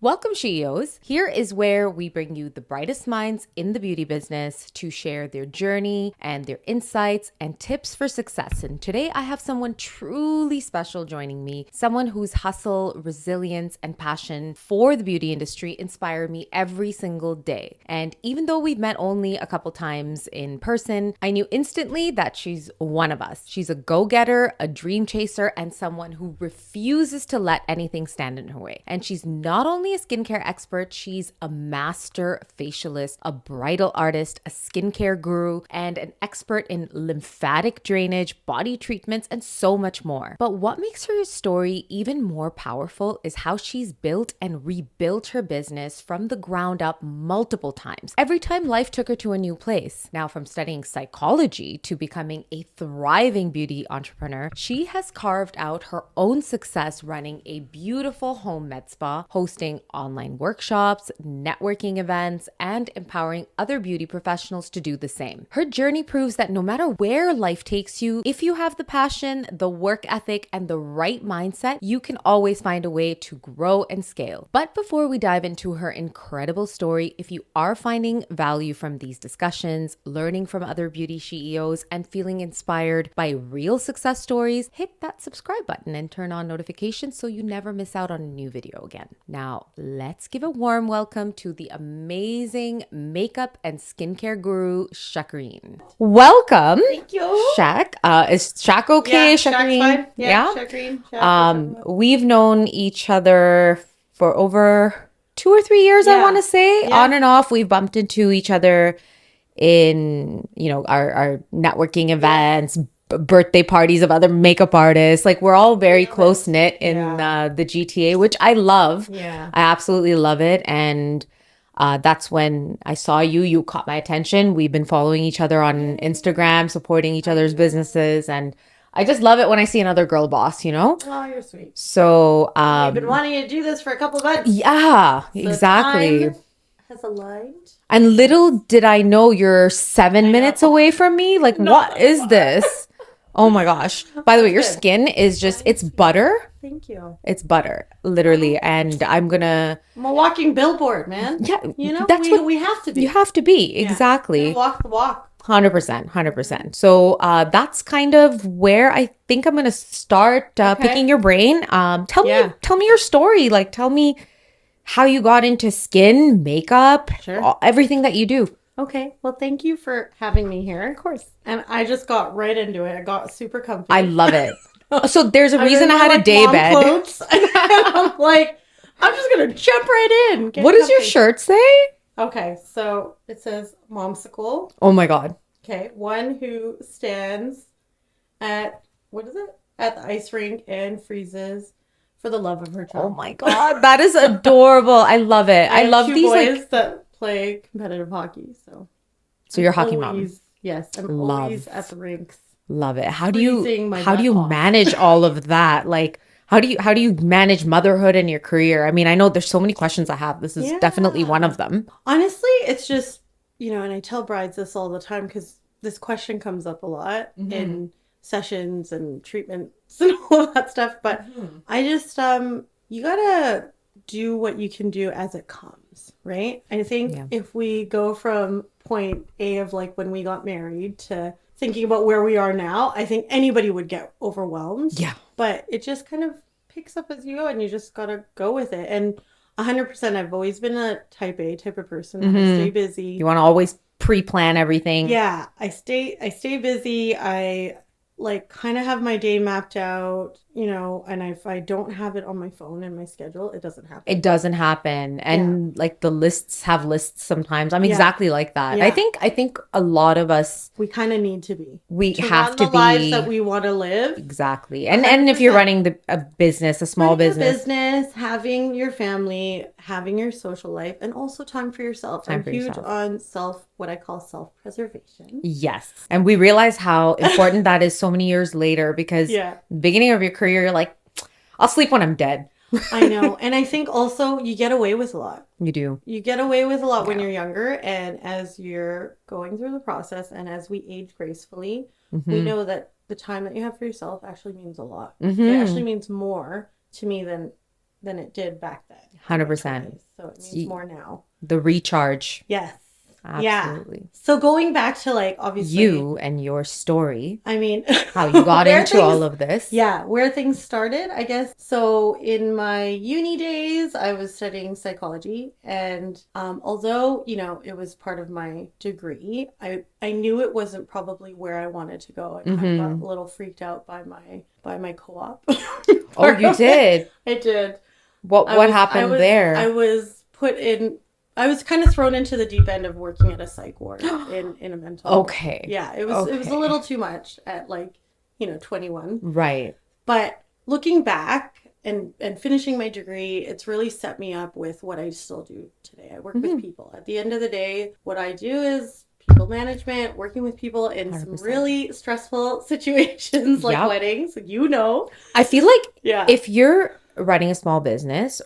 Welcome, CEOs. Here is where we bring you the brightest minds in the beauty business to share their journey and their insights and tips for success. And today I have someone truly special joining me, someone whose hustle, resilience, and passion for the beauty industry inspire me every single day. And even though we've met only a couple times in person, I knew instantly that she's one of us. She's a go-getter, a dream chaser, and someone who refuses to let anything stand in her way. And she's not only a skincare expert, she's a master facialist, a bridal artist, a skincare guru, and an expert in lymphatic drainage, body treatments, and so much more. But what makes her story even more powerful is how she's built and rebuilt her business from the ground up multiple times, every time life took her to a new place. Now, from studying psychology to becoming a thriving beauty entrepreneur, she has carved out her own success running a beautiful home med spa, hosting online workshops, networking events, and empowering other beauty professionals to do the same. Her journey proves that no matter where life takes you, if you have the passion, the work ethic, and the right mindset, you can always find a way to grow and scale. But before we dive into her incredible story, if you are finding value from these discussions, learning from other beauty CEOs, and feeling inspired by real success stories, hit that subscribe button and turn on notifications so you never miss out on a new video again. Now, let's give a warm welcome to the amazing makeup and skincare guru, Shakereen. Welcome. Thank you. Shak. Is Shak okay? Yeah, Shakereen? Shak's fine. Yeah? Shakereen. We've known each other for over 2 or 3 years, I want to say. Yeah. On and off, we've bumped into each other in, our networking events, birthday parties of other makeup artists. Like, we're all very close knit in the GTA, which I love. Yeah. I absolutely love it. And that's when I saw you. You caught my attention. We've been following each other on Instagram, supporting each other's businesses. And I just love it when I see another girl boss, Oh, you're sweet. So, We've been wanting to do this for a couple months. yeah, So exactly. time has aligned. And little did I know you're 7 minutes away from me. Like, what is this? Oh my gosh. By the way, your skin is just, it's butter. Thank you. It's butter, literally. And I'm I'm a walking billboard, man. yeah, That's what we have to be. you have to be. Yeah. Exactly. Walk the walk. 100%, 100%. So that's kind of where I think I'm going to start picking your brain. Tell me your story. Like, tell me how you got into skin, makeup, everything that you do. Okay. Well, thank you for having me here. Of course. And I just got right into it. I got super comfy. I love it. So there's a reason I had a day bed. Clothes, and I'm like, I'm just going to jump right in. What does your shirt say? Okay. So it says Momsicle. Oh my God. Okay. One who stands at, what is it? At the ice rink and freezes for the love of her child. Oh my God. That is adorable. I love it. I love two these boys that play competitive hockey. So you're a hockey mom. Yes. I'm always at the rinks. Love it. How do you manage all of that? Like, how do you manage motherhood and your career? I mean, I know there's so many questions I have. This is definitely one of them. Honestly, it's just, and I tell brides this all the time because this question comes up a lot in sessions and treatments and all of that stuff. But I just, you gotta do what you can do as it comes, right? I think if we go from point A of like when we got married to thinking about where we are now, I think anybody would get overwhelmed. Yeah. But it just kind of picks up as you go and you just gotta go with it. And 100%, I've always been a type A type of person. I stay busy. You want to always pre-plan everything. Yeah, I stay busy. I like kind of have my day mapped out, and if I don't have it on my phone and my schedule, it doesn't happen. It doesn't happen. And like the lists have lists sometimes. I'm exactly like that. Yeah. I think a lot of us, we kind of need to be. We have to the lives that we want to live. Exactly. And if you're running a business, a small business, having your family, having your social life, and also time for yourself. I'm huge on what I call self-preservation. Yes. And we realize how important that is so many years later because beginning of your career, you're like, I'll sleep when I'm dead. I know. And I think also you get away with a lot. You do. You get away with a lot when you're younger. And as you're going through the process and as we age gracefully, we know that the time that you have for yourself actually means a lot. It actually means more to me than than it did back then. 100%. So it means more now. The recharge. Yes. Absolutely. Yeah. So going back to like, obviously, you and your story. I mean, how you got into all of this. Yeah, where things started, I guess. So in my uni days, I was studying psychology, and although, you know, it was part of my degree, I knew it wasn't probably where I wanted to go. I kind of got a little freaked out by my co-op. Oh, you did? I did. What happened there? I was kind of thrown into the deep end of working at a psych ward in a mental. Okay. Yeah, it was a little too much at like, you know, 21. Right. But looking back and finishing my degree, it's really set me up with what I still do today. I work with people. At the end of the day, what I do is people management, working with people in 100%. Some really stressful situations like weddings, you know. I feel like if you're running a small business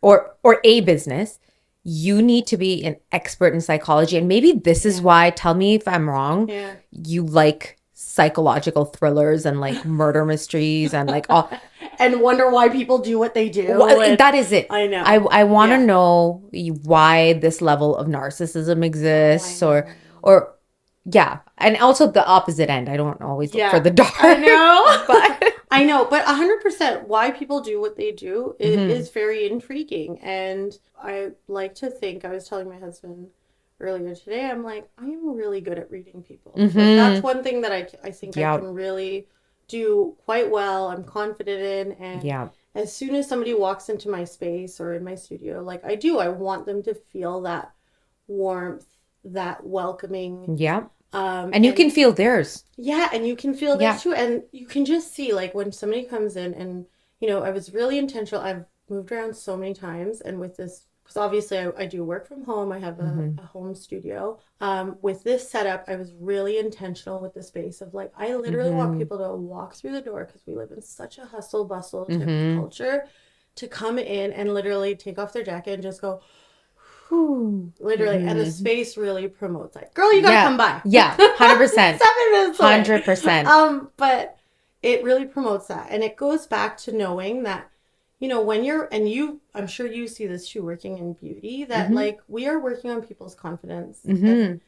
or a business, you need to be an expert in psychology. And maybe this is why, tell me if I'm wrong, you like psychological thrillers and like murder mysteries and like all. And wonder why people do what they do. Well, that is it. I know. I want to know why this level of narcissism exists or yeah. And also the opposite end. I don't always look for the dark. I know. But I know, but 100% why people do what they do is very intriguing. And I like to think, I was telling my husband earlier today, I'm like, I am really good at reading people. Like, that's one thing that I think I can really do quite well. I'm confident in. And as soon as somebody walks into my space or in my studio, like I want them to feel that warmth, that welcoming. Yeah. And you can feel theirs. Yeah, and you can feel theirs too. And you can just see, like, when somebody comes in and, you know, I was really intentional. I've moved around so many times. And with this, because obviously I do work from home. I have a home studio. With this setup, I was really intentional with the space of, like, I literally want people to walk through the door, because we live in such a hustle bustle type of culture, to come in and literally take off their jacket and just go, literally, and the space really promotes that. Girl, you gotta come by. Yeah, 100%. 7 minutes away. 100%. But it really promotes that, and it goes back to knowing that, you know, when you're, and you, I'm sure you see this too, working in beauty, that like we are working on people's confidence, and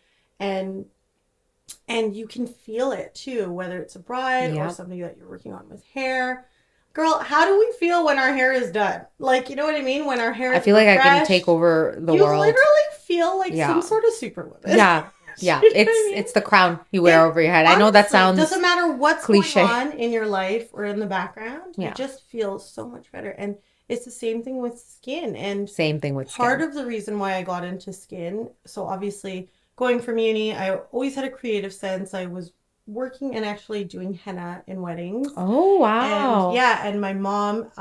you can feel it too, whether it's a bride or somebody that you're working on with hair. Girl, how do we feel when our hair is done? Like, you know what I mean? When our hair is I feel like refreshed, I can take over the world. You literally feel like some sort of superwoman. Yeah. Yeah. It's the crown you wear over your head. Honestly, I know that sounds doesn't matter what's cliche. Going on in your life or in the background. You just feel so much better. And it's the same thing with skin. And same thing with part of the reason why I got into skin, so obviously going from uni, I always had a creative sense. I was working and actually doing henna in weddings. Oh, wow. And my mom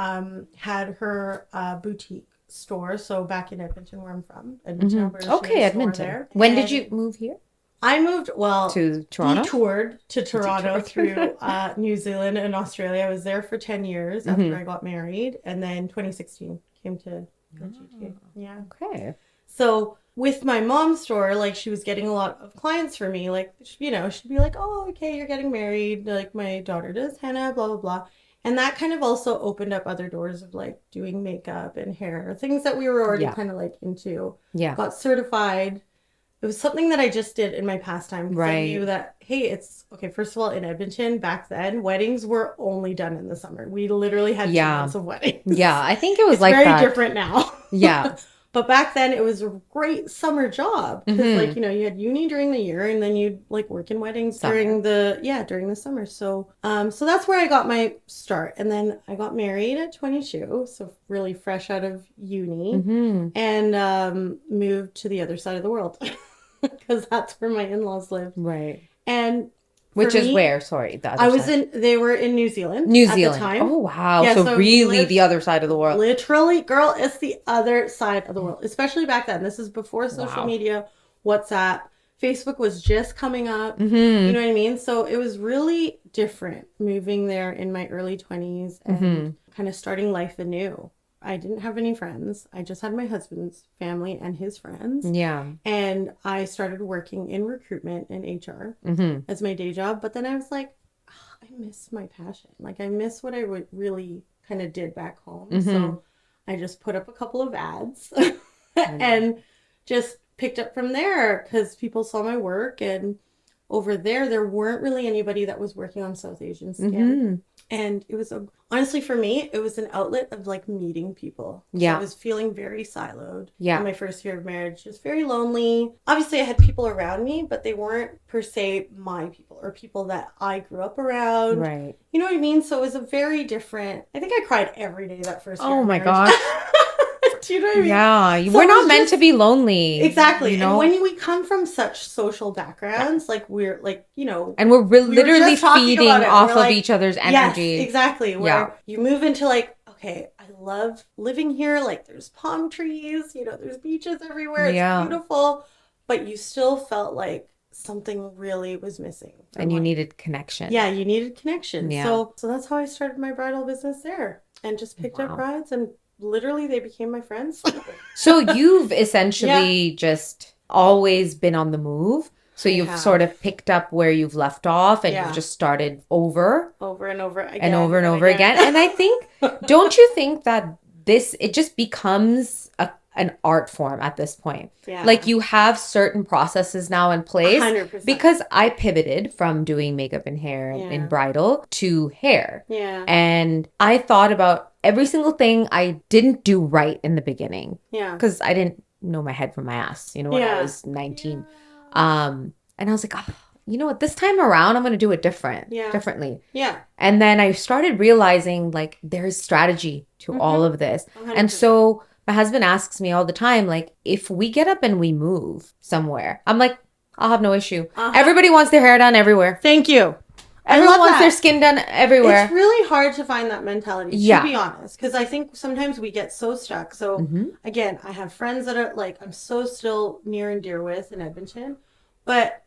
had her boutique store. So back in Edmonton, where I'm from. Edmonton, Alberta. Okay, Edmonton. When did you move here? I moved, to Toronto? Detoured to Toronto through New Zealand and Australia. I was there for 10 years after I got married. And then 2016 came to GTA. Yeah. Okay. So with my mom's store, like, she was getting a lot of clients for me. Like, you know, she'd be like, oh, okay, you're getting married. Like, my daughter does henna, blah, blah, blah. And that kind of also opened up other doors of, like, doing makeup and hair, things that we were already kind of, like, into. Yeah. Got certified. It was something that I just did in my pastime. Right. I knew that, hey, it's, okay, first of all, in Edmonton, back then, weddings were only done in the summer. We literally had 2 months of weddings. Yeah, I think it was it's like very that. different now. Yeah. But back then, it was a great summer job. Because, like, you know, you had uni during the year, and then you'd, like, work in weddings during the summer. So so that's where I got my start. And then I got married at 22, so really fresh out of uni, and moved to the other side of the world. Because that's where my in-laws live. Right. And which is where? Sorry, the other side. They were in New Zealand. At the time. Oh, wow. Yeah, so really the other side of the world. Literally, girl, it's the other side of the world. Especially back then. This is before social media, WhatsApp. Facebook was just coming up. You know what I mean? So it was really different moving there in my early 20s and kind of starting life anew. I didn't have any friends. I just had my husband's family and his friends. Yeah. And I started working in recruitment and HR as my day job. But then I was like, I miss my passion. Like, I miss what I really kind of did back home. So I just put up a couple of ads and just picked up from there because people saw my work. And over there weren't really anybody that was working on South Asian skin. And it was honestly for me, it was an outlet of like meeting people. Yeah. So I was feeling very siloed. Yeah. In my first year of marriage, just very lonely. Obviously, I had people around me, but they weren't per se my people or people that I grew up around. Right. You know what I mean? So it was a very different. I think I cried every day that first year. Oh of my marriage. gosh. Do you know what I mean? Yeah, So we're it not was meant just- to be lonely. Exactly. You know? And when we come from such social backgrounds, like we're like, you know. And we're we were literally just talking feeding about it. off We're of like, each other's energy. Yes, exactly. Where Yeah. you move into like, okay, I love living here. Like there's palm trees, you know, there's beaches everywhere. It's Yeah. beautiful. But you still felt like something really was missing. And you needed connection. Yeah, you needed connection. Yeah. So that's how I started my bridal business there and just picked up Wow. brides and literally they became my friends. So you've essentially just always been on the move. So you've have. sort of picked up where you've left off and Yeah. you've just started over over and over again. and over again. And I think, don't you think that it just becomes an art form at this point? Yeah. Like you have certain processes now in place 100%. because I pivoted from doing makeup and hair in bridal to hair. Yeah. And I thought about every single thing I didn't do right in the beginning. Yeah. Because I didn't know my head from my ass, when I was 19. And I was like, you know what, this time around, I'm going to do it differently. Yeah. And then I started realizing like there's strategy to all of this. 100%. And so my husband asks me all the time, like, if we get up and we move somewhere, I'm like, I'll have no issue. Everybody wants their hair done everywhere. Thank you. Everyone love wants that. their skin done everywhere. It's really hard to find that mentality, to Yeah. be honest, because I think sometimes we get so stuck. So again, I have friends that are like, I'm so still near and dear with in Edmonton, but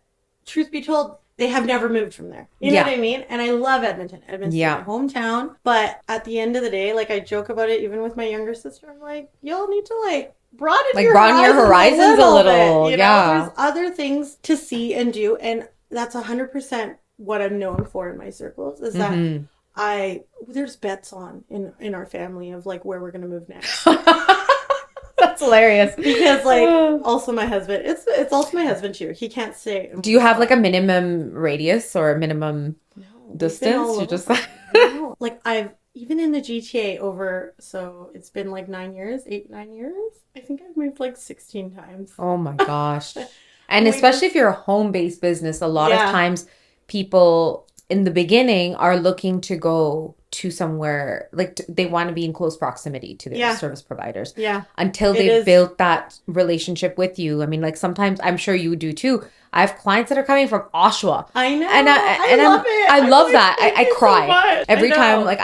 truth be told, they have never moved from there. You know what I mean? And I love Edmonton. Edmonton's my hometown. But at the end of the day, like I joke about it even with my younger sister. I'm like, y'all need to like broaden your horizons a little bit, you know? There's other things to see and do. And that's 100% what I'm known for in my circles is that there's bets on in our family of like where we're going to move next. That's hilarious. Because like also my husband, it's also my husband too. He can't stay. Do you have like a minimum radius or a minimum distance? You just no. Like I've even in the GTA over, so it's been like 9 years. I think I've moved like 16 times. Oh my gosh. And especially if you're a home-based business, a lot of times people in the beginning are looking to go to somewhere, like they want to be in close proximity to their service providers. Yeah. Until they've built that relationship with you. I mean, like sometimes I'm sure you do too. I have clients that are coming from Oshawa. I know. And I love it. I love that. I so cry much. every I time. know. Like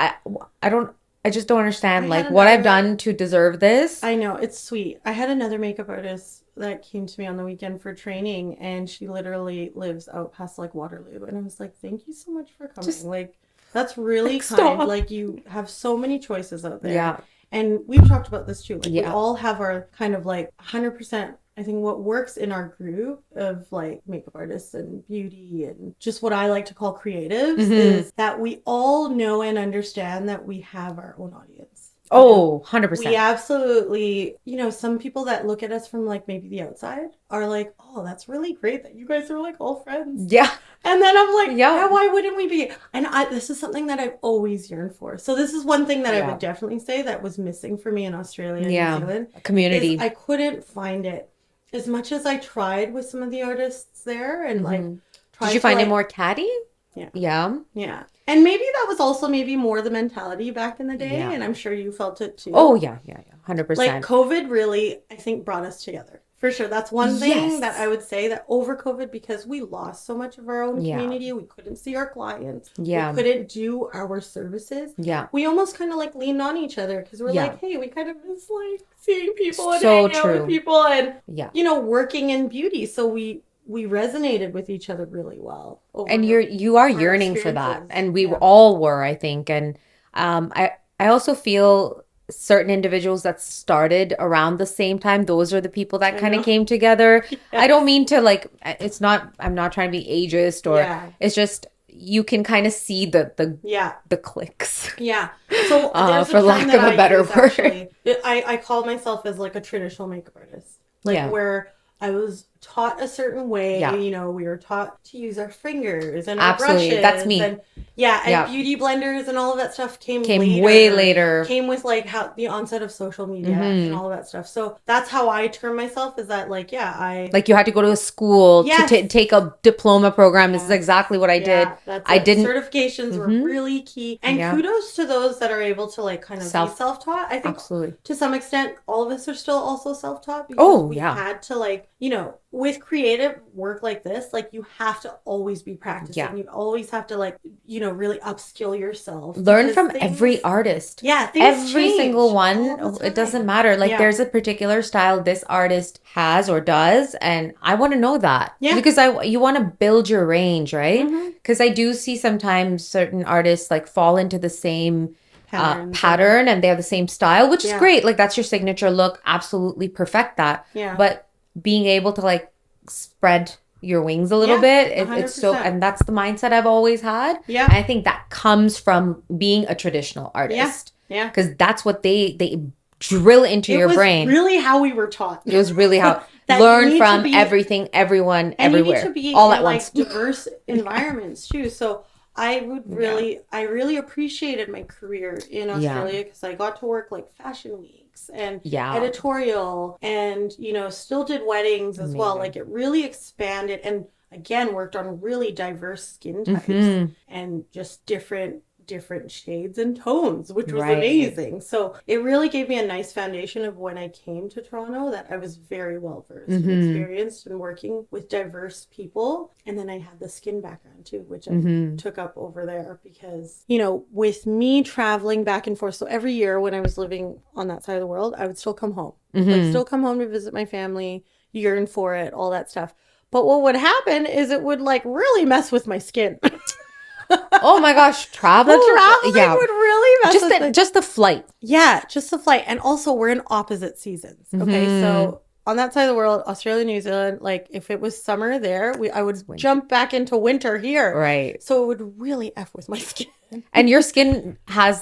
I just don't understand I like had what I've another- done to deserve this. I know, it's sweet. I had another makeup artist that came to me on the weekend for training, and she literally lives out past like Waterloo. And I was like, thank you so much for coming. Just- like, that's really kind. Stop. Like, you have so many choices out there. Yeah. And we've talked about this too. Like, we Yeah. all have our kind of like 100%. I think what works in our group of like makeup artists and beauty and just what I like to call creatives is that we all know and understand that we have our own audience. Oh, 100%. We absolutely, some people that look at us from like maybe the outside are like, oh, that's really great that you guys are like all friends. Yeah. And then I'm like, Yeah. yeah, why wouldn't we be? And this is something that I've always yearned for. So this is one thing that I would definitely say that was missing for me in Australia and New Zealand. Community. I couldn't find it. As much as I tried with some of the artists there and like tried Did you to, find like, it more catty? Yeah. Yeah. Yeah. And maybe that was also maybe more the mentality back in the day. Yeah. And I'm sure you felt it too. Oh, yeah. 100%. Like COVID really, I think, brought us together. For sure. That's one thing Yes. that I would say that over COVID, because we lost so much of our own Yeah. community, we couldn't see our clients. Yeah. We couldn't do our services. Yeah. We almost kind of like leaned on each other because we're Yeah. like, hey, we kind of miss like seeing people and So hanging out true. with people and, Yeah. working in beauty. So we resonated with each other really well. And you are yearning for that. experiences. And we Yeah. all were, I think. And I also feel certain individuals that started around the same time, those are the people that kind know. of came together. I don't mean to like, I'm not trying to be ageist or Yeah. it's just, you can kind of see Yeah. the clicks. Yeah. So there's For a lack term of that a I better use, word. actually. I call myself as like a traditional makeup artist. Like Yeah. where I was taught a certain way, Yeah. you know, we were taught to use our fingers and our Absolutely. brushes. That's me. And beauty blenders and all of that stuff came way later. Came with like how the onset of social media and all of that stuff. So that's how I term myself, is that like, like you had to go to a school Yes. to take a diploma program. This is exactly what I did. That's I it. didn't. Certifications were really key. And kudos to those that are able to like kind of be self-taught. I think Absolutely. To some extent, all of us are still also self-taught because we yeah. had to like, you know, with creative work like this, like you have to always be practicing. Yeah. You always have to like, you know, really upskill yourself. Learn because from things- every artist. Yeah, things Every change single all one. the It doesn't time. matter. Like Yeah. there's a particular style this artist has or does, and I want to know that. Yeah. Because you want to build your range, right? Mhm. Because I do see sometimes certain artists like fall into the same Patterns. pattern and they have the same style, which is Yeah. great. Like that's your signature look. Absolutely perfect that. Yeah. But being able to like spread your wings a little Yeah, bit, it's so, 100%. and that's the mindset I've always had. Yeah. And I think that comes from being a traditional artist. Yeah. Because that's what they drill into your brain. Really how we were taught. It was really how That you learn need from to be- everything, everyone, And everywhere, you need to be all in, at like, once. diverse environments too. So I really appreciated my career in Australia because I got to work like fashion weeks and editorial and, you know, still did weddings as well. Like it really expanded and again, worked on really diverse skin types and just different shades and tones, which was amazing. So it really gave me a nice foundation of when I came to Toronto that I was very well versed and experienced in working with diverse people. And then I had the skin background too, which I took up over there because, you know, with me traveling back and forth. So every year when I was living on that side of the world, I would still come home. Like still come home to visit my family, yearn for it, all that stuff. But what would happen is it would like really mess with my skin. Oh my gosh, travel? The traveling would really mess with just the flight. Yeah, just the flight. And also we're in opposite seasons. Okay, so on that side of the world, Australia, New Zealand, like if it was summer there, I would jump back into winter here. Right. So it would really F with my skin. And your skin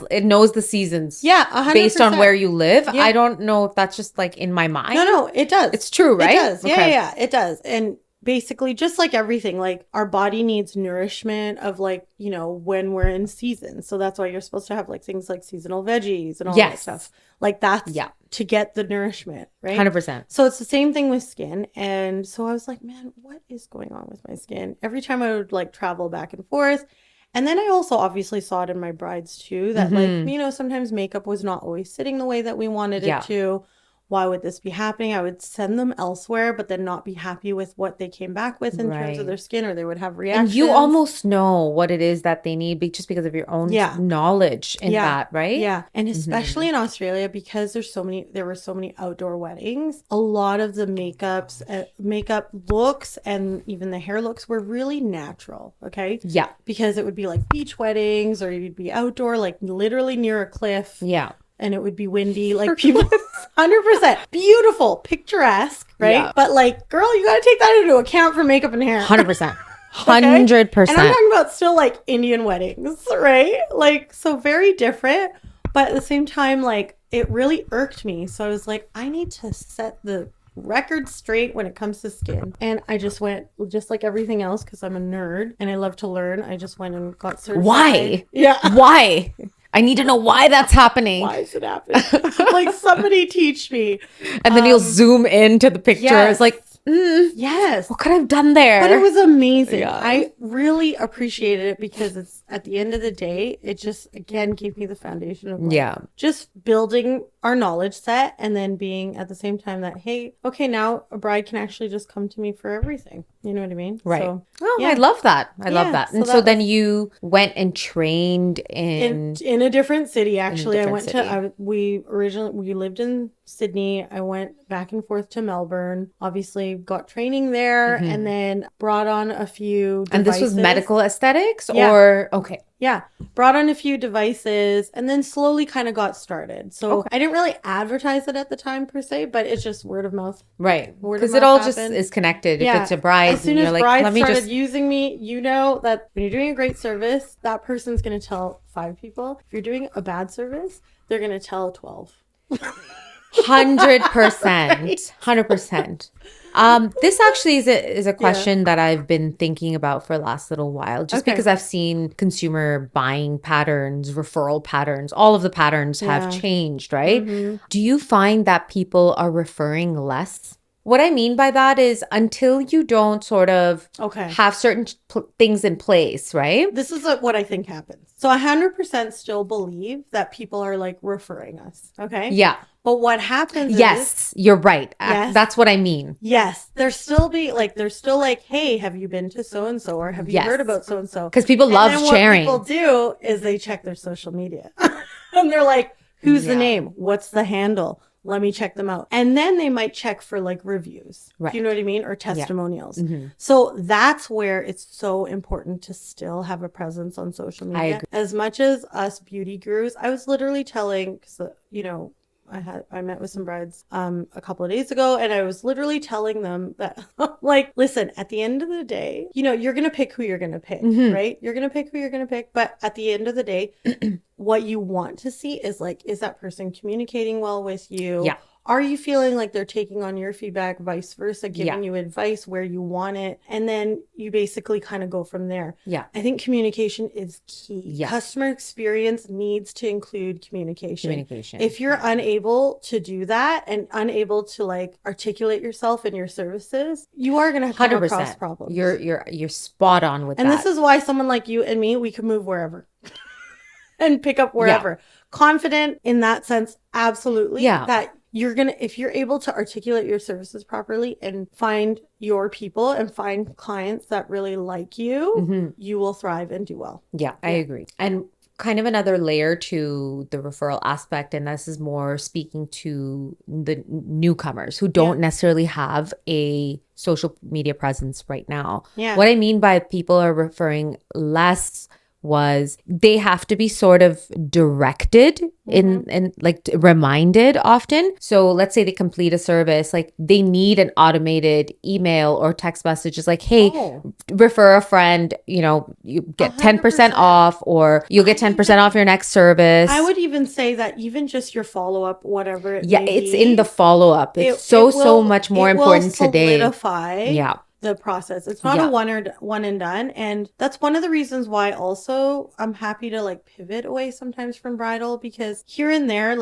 it knows the seasons. Yeah, 100%. Based on where you live. Yeah. I don't know if that's just like in my mind. No, it does. It's true, right? It does. Okay. Yeah, it does. And basically just like everything, like our body needs nourishment of like, you know, when we're in season. So that's why you're supposed to have like things like seasonal veggies and all that stuff. Like that's to get the nourishment, right? 100%. So it's the same thing with skin. And so I was like, man, what is going on with my skin? Every time I would like travel back and forth. And then I also obviously saw it in my brides too, that like, you know, sometimes makeup was not always sitting the way that we wanted it to. Why would this be happening? I would send them elsewhere, but then not be happy with what they came back with in terms of their skin, or they would have reactions. And you almost know what it is that they need just because of your own knowledge in that, right? Yeah. And especially in Australia, because there were so many outdoor weddings, a lot of the makeup looks and even the hair looks were really natural. Okay. Yeah. Because it would be like beach weddings or you'd be outdoor, like literally near a cliff. Yeah. And it would be windy, like people, 100% beautiful, picturesque, right? Yeah. But like, girl, you got to take that into account for makeup and hair. 100%. 100%. And I'm talking about still like Indian weddings, right? Like, so very different. But at the same time, like, it really irked me. So I was like, I need to set the record straight when it comes to skin. And I just went, just like everything else, because I'm a nerd and I love to learn. I just went and got certified. Why? Yeah. Why? I need to know why that's happening. Why is it happening? Like, somebody teach me. And then you'll zoom into the picture. Yes. It's like, yes. what could I have done there? But it was amazing. Yeah. I really appreciated it because it's at the end of the day, it just again gave me the foundation of like, just building our knowledge set and then being at the same time that, hey, okay, now a bride can actually just come to me for everything. You know what I mean? Right. So, I love that. I love that. And so then you went and trained in a different city. Actually, we lived in Sydney. I went back and forth to Melbourne, obviously got training there and then brought on a few devices. And this was medical aesthetics Yeah. or Okay. Yeah. Brought on a few devices and then slowly kind of got started. So I didn't really advertise it at the time per se, but it's just word of mouth. Right. Word of Because mouth it all happened. just is connected. Yeah. If it's a bride, As soon and as you're like, brides let me started just using me, you know that when you're doing a great service, that person's going to tell 5 people. If you're doing a bad service, they're going to tell 12. 100%. 100%. This actually is a question that I've been thinking about for the last little while, just because I've seen consumer buying patterns, referral patterns, all of the patterns have changed, right? Do you find that people are referring less? What I mean by that is until you don't sort of have certain things in place, right? This is what I think happens. So 100% still believe that people are like referring us. Okay. Yeah. But what happens is, you're right. Yes, that's what I mean. Yes. They're still like, hey, have you been to so-and-so or have you heard about so-and-so? Because people love sharing. What people do is they check their social media and they're like, who's the name? What's the handle? Let me check them out. And then they might check for like reviews. Right. Do you know what I mean? Or testimonials. Yeah. So that's where it's so important to still have a presence on social media. I agree. As much as us beauty gurus, I was literally telling, I met with some brides a couple of days ago, and I was literally telling them that, like, listen, at the end of the day, you're going to pick who you're going to pick, right? You're going to pick who you're going to pick. But at the end of the day, what you want to see is like, is that person communicating well with you? Yeah. Are you feeling like they're taking on your feedback, vice versa, giving you advice where you want it? And then you basically kind of go from there. Yeah. I think communication is key. Yes. Customer experience needs to include communication. If you're unable to do that and unable to like articulate yourself and your services, you are going to come across problems. You're spot on with that. And this is why someone like you and me, we can move wherever and pick up wherever. Yeah. Confident in that sense, absolutely. Yeah. That if you're able to articulate your services properly and find your people and find clients that really like you, you will thrive and do well. Yeah, I agree. And kind of another layer to the referral aspect, and this is more speaking to the newcomers who don't necessarily have a social media presence right now. Yeah. What I mean by people are referring less was they have to be sort of directed and like reminded often. So let's say they complete a service, like they need an automated email or text messages like, hey, refer a friend, you get 10% off, or you'll get 10% off your next service. I would even say that even just your follow-up, whatever it may it's be, in the follow-up. It's so much more important today. Solidify the process. It's not a one and done. And that's one of the reasons why also I'm happy to like pivot away sometimes from bridal, because here and there,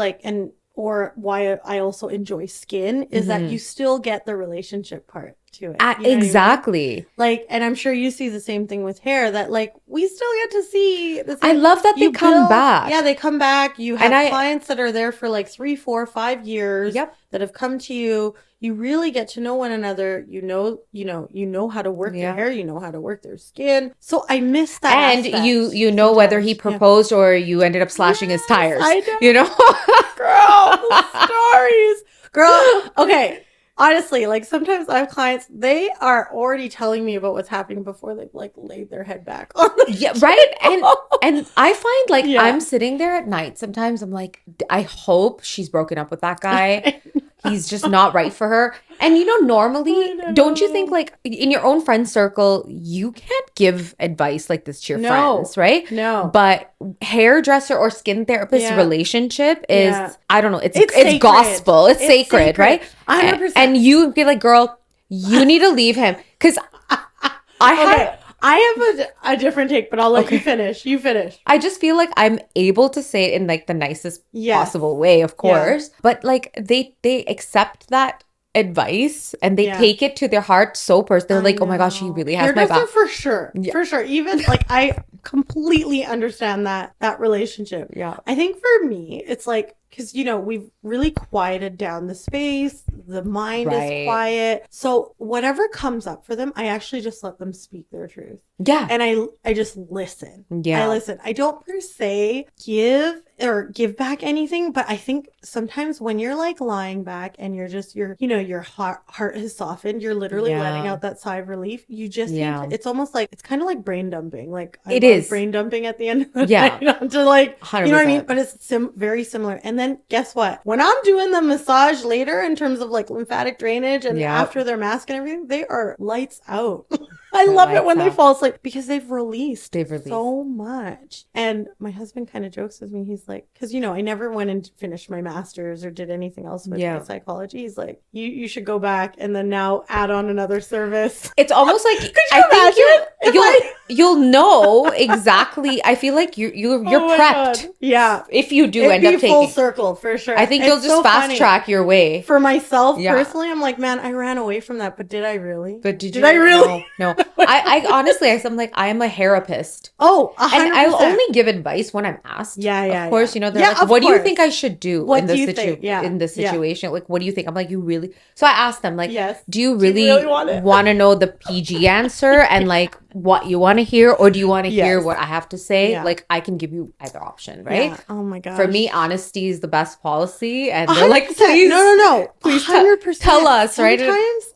or why I also enjoy skin is that you still get the relationship part to it. Exactly. I mean? Like, and I'm sure you see the same thing with hair, that like we still get to see the I love that they come back. Yeah, they come back. You have clients that are there for like 3, 4, 5 years that have come to you. You really get to know one another. You know how to work their hair. You know how to work their skin. So I miss that. And you know whether he proposed or you ended up slashing his tires. I know. Girl, stories. Girl, okay. Honestly, like sometimes I have clients, they are already telling me about what's happening before they've like laid their head back on the right. And I find like I'm sitting there at night. Sometimes I'm like, I hope she's broken up with that guy. He's just not right for her. And normally, don't you think like in your own friend circle, you can't give advice like this to your friends, right? No. But hairdresser or skin therapist relationship is, I don't know, it's gospel. It's sacred, right? 100%. And you be like, girl, you need to leave him. Because I have a different take, but I'll let you finish. You finish. I just feel like I'm able to say it in like the nicest possible way, of course. But like they accept that advice and they take it to their heart so personally. They're like, oh my gosh, he really has my back. For sure. Yeah. For sure. Even like I completely understand that relationship. Yeah. I think for me, it's like because, you know, we've really quieted down the space. The mind Right. is quiet. So whatever comes up for them, I actually just let them speak their truth. Yeah. And I just listen. Yeah. I listen. I don't per se give back anything, but I think sometimes when you're like lying back and you're you know, your heart has softened, you're literally letting out that sigh of relief. You just need to, it's almost like, it's kind of like brain dumping. Like It love is. brain dumping at the end of the night, to like, 100%. you know what I mean? But it's very similar. And then guess what? When I'm doing the massage later in terms of like lymphatic drainage and after their mask and everything, they are lights out. I love it when they fall asleep because they've released so much. And my husband kind of jokes with me. He's like, because, you know, I never went and finished my master's or did anything else with my psychology. He's like, you should go back and then now add on another service. It's almost like you'll know exactly. I feel like you're prepped. God. Yeah. If you do end up taking full circle for sure. I think you'll just fast track your way. For myself personally, I'm like, man, I ran away from that, but did I really? But did I really? No. I honestly, I'm like, I am a therapist. Oh, 100%. And I'll only give advice when I'm asked. Yeah. Of course, you know, they're like, what do you think I should do in this situation? Like, what do you think? I'm like, you really? So I asked them, like, do you really want to know the PG answer and like what you want to hear, or do you want to hear what I have to say? Yeah. Like, I can give you either option, right? Yeah. Oh my gosh. For me, honesty is the best policy, and they're like, please, no, please tell us, right?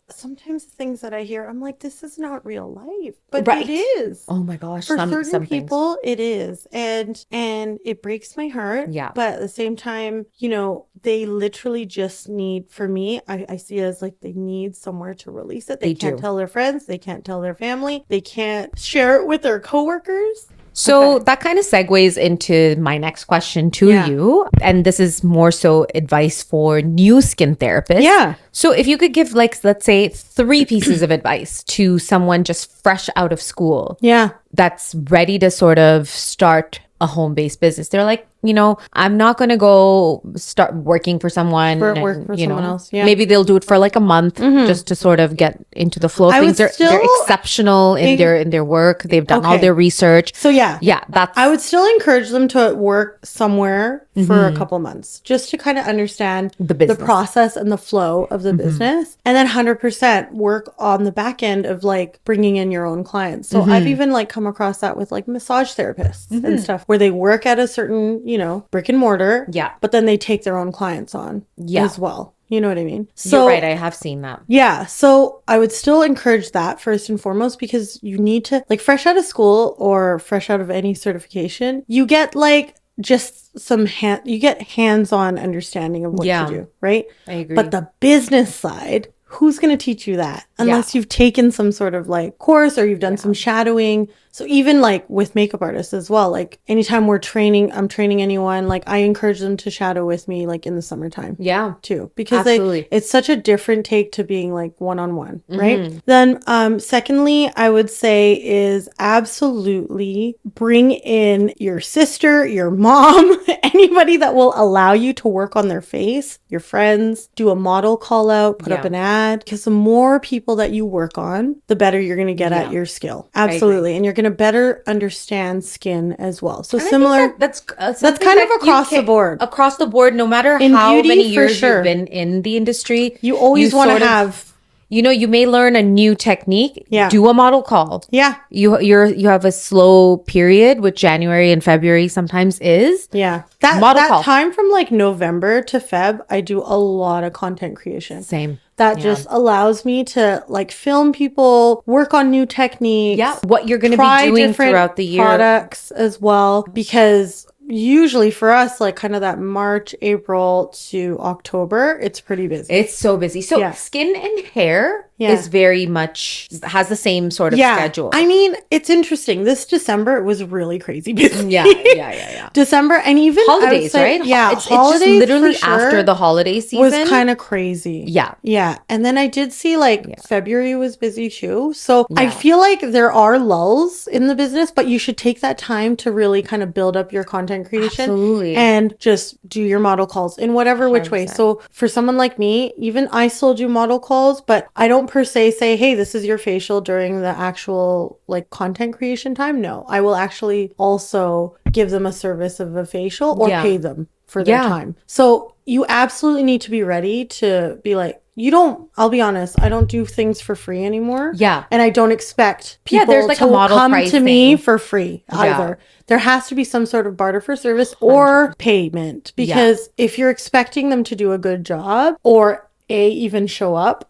Sometimes the things that I hear, I'm like, this is not real life, but it is. Oh my gosh, for certain people, it is, and it breaks my heart. Yeah, but at the same time, you know, they literally just need. For me, I see it as like they need somewhere to release it. They can't tell their friends, they can't tell their family, they can't share it with their coworkers. So that kind of segues into my next question to you. And this is more so advice for new skin therapists. Yeah. So if you could give, like, let's say 3 pieces of advice to someone just fresh out of school. Yeah. That's ready to sort of start a home-based business. They're like, you know, I'm not going to go start working for someone. Work for someone else. Yeah. Maybe they'll do it for like a month just to sort of get into the flow of things. They're exceptional in their work. They've done all their research. So yeah, that's. I would still encourage them to work somewhere for a couple months just to kind of understand the process and the flow of the business, and then 100% work on the back end of like bringing in your own clients. So I've even like come across that with like massage therapists and stuff where they work at a certain, you know, brick and mortar. Yeah. But then they take their own clients on as well. You know what I mean? So, you're right. I have seen that. Yeah. So I would still encourage that first and foremost, because you need to, like, fresh out of school or fresh out of any certification, you get like just you get hands-on understanding of what to do. Right. I agree. But the business side, who's going to teach you that unless you've taken some sort of like course or you've done some shadowing? So even like with makeup artists as well, like anytime I'm training anyone, like I encourage them to shadow with me like in the summertime. Yeah. Too. Because it's such a different take to being like one-on-one, right? Then secondly, I would say is absolutely bring in your sister, your mom, anybody that will allow you to work on their face, your friends, do a model call out, put up an ad, because the more people that you work on, the better you're going to get at your skill. Absolutely. And you're going to better understand skin as well. So similar. That's kind of across the board. Across the board, no matter how many years you've been in the industry, you always want to have. You know, you may learn a new technique. Yeah. Do a model call. Yeah. You have a slow period, which January and February sometimes is. Yeah. That time from like November to Feb, I do a lot of content creation. Same. That just allows me to like film people, work on new techniques. Yeah. What you're going to be doing throughout the year. Products as well, because usually for us, like kind of that March, April to October, it's pretty busy. It's so busy. So skin and hair is very much, has the same sort of schedule. I mean, it's interesting. This December, it was really crazy busy. Yeah. December and even holidays, right? Yeah. It's just literally after the holiday season. Was kind of crazy. Yeah. Yeah. And then I did see like February was busy too. So I feel like there are lulls in the business, but you should take that time to really kind of build up your content creation. Absolutely. And just do your model calls in whatever which way. So for someone like me, even I still do model calls, but I don't per se say, hey, this is your facial during the actual like content creation time. No, I will actually also give them a service of a facial or pay them for their Yeah. time. So you absolutely need to be ready to be like, I'll be honest, I don't do things for free anymore. Yeah. And I don't expect people there's like a to model come to me pricing. for free either. There has to be some sort of barter for service 100. or payment, because if you're expecting them to do a good job or even show up,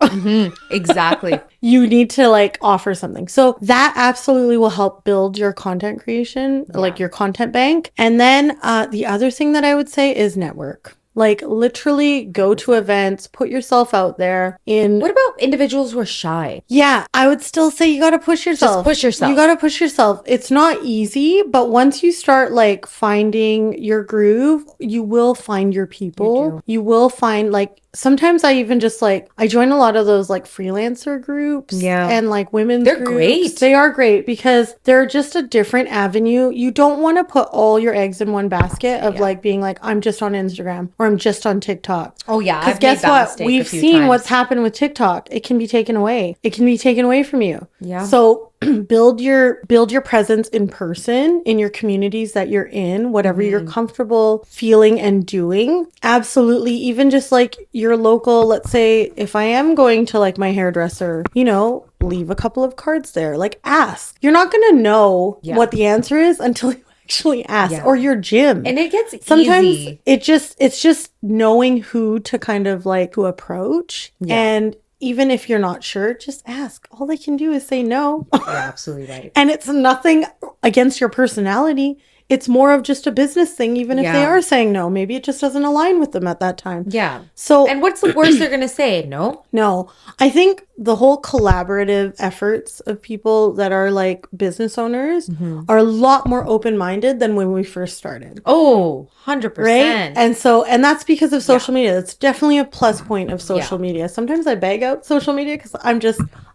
Exactly. you need to like offer something. So that absolutely will help build your content creation, like your content bank. And then the other thing that I would say is network. Like literally go to events, put yourself out there in. What about individuals who are shy? Yeah, I would still say you got to push yourself. Just push yourself. You got to push yourself. It's not easy, but once you start like finding your groove, you will find your people. You will find like, sometimes I even just like, I join a lot of those like freelancer groups and like women's They're groups. great. They are great because they're just a different avenue. You don't want to put all your eggs in one basket of like being like, I'm just on Instagram or I'm just on TikTok. Oh yeah. Because guess what? We've seen what's happened with TikTok. It can be taken away. It can be taken away from you. Yeah. So build your presence in person in your communities that you're in, whatever you're comfortable feeling and doing. Absolutely. Even just like your local, let's say if I am going to like my hairdresser, leave a couple of cards there. Like ask. You're not going to know what the answer is until you actually ask. Or your gym. And it gets sometimes easy. It's just knowing who to kind of like to approach. And even if you're not sure, just ask. All they can do is say no. You're absolutely right. And it's nothing against your personality. It's more of just a business thing, even if they are saying no. Maybe it just doesn't align with them at that time. Yeah. So, and what's the worst they're going to say? No? No. I think the whole collaborative efforts of people that are like business owners are a lot more open-minded than when we first started. Oh, 100%. Right? And that's because of social media. That's definitely a plus point of social media. Sometimes I bag out social media because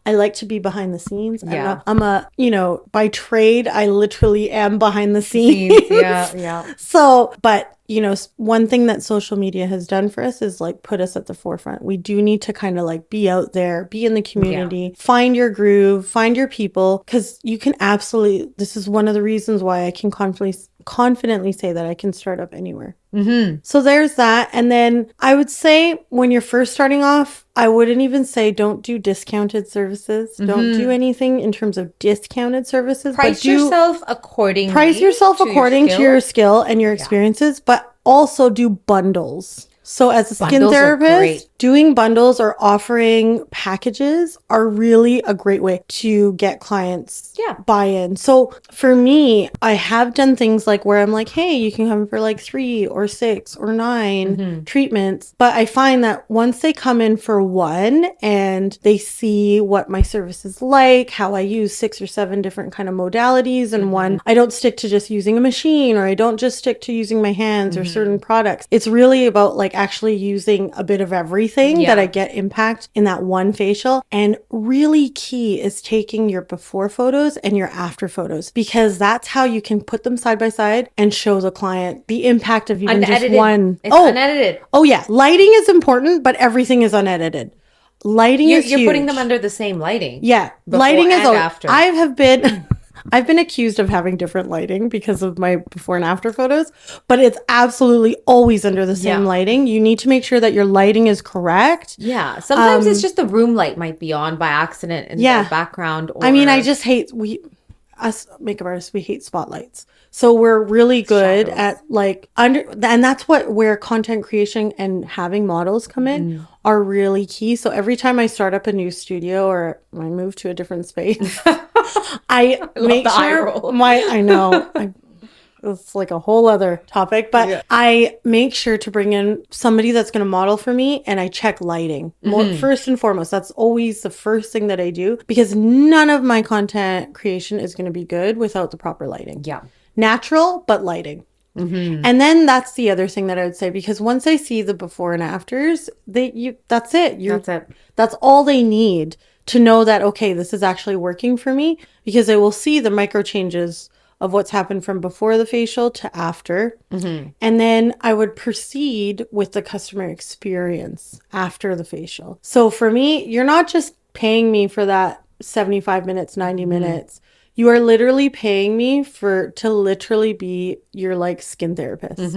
I like to be behind the scenes. I'm a, by trade, I literally am behind the scenes. Yeah. So, but one thing that social media has done for us is like put us at the forefront. We do need to kind of like be out there, be in the community, find your groove, find your people, because you can absolutely, this is one of the reasons why I can confidently say that I can start up anywhere. So there's that. And then I would say when you're first starting off, I wouldn't even say don't do discounted services. Don't do anything in terms of discounted services. Price yourself according to your skill and your experiences, but also do bundles. So as a skin therapist, doing bundles or offering packages are really a great way to get clients buy-in. So for me, I have done things like where I'm like, hey, you can come for like 3 or 6 or 9 treatments. But I find that once they come in for one and they see what my service is like, how I use 6 or 7 different kind of modalities and one, I don't stick to just using a machine or I don't just stick to using my hands or certain products. It's really about like actually using a bit of everything that I get impact in that one facial. And really key is taking your before photos and your after photos, because that's how you can put them side by side and show the client the impact of even just one. It's unedited. Oh yeah. Lighting is important, but everything is unedited. Lighting is huge. You're putting them under the same lighting. Yeah. Before lighting is and after. I've been accused of having different lighting because of my before and after photos, but it's absolutely always under the same lighting. You need to make sure that your lighting is correct. Yeah. Sometimes it's just the room light might be on by accident in the background. Or... I mean, I just hate, us makeup artists, we hate spotlights. So we're really good at like and that's where content creation and having models come in are really key. So every time I start up a new studio or I move to a different space, I make sure it's like a whole other topic, but I make sure to bring in somebody that's going to model for me, and I check lighting first and foremost. That's always the first thing that I do, because none of my content creation is going to be good without the proper lighting. Yeah. Natural, but lighting. And then that's the other thing that I would say, because once I see the before and afters, that's it. That's all they need to know that, okay, this is actually working for me, because they will see the micro changes of what's happened from before the facial to after. And then I would proceed with the customer experience after the facial. So for me, you're not just paying me for that 75 minutes, 90 minutes. You are literally paying me to literally be your like skin therapist.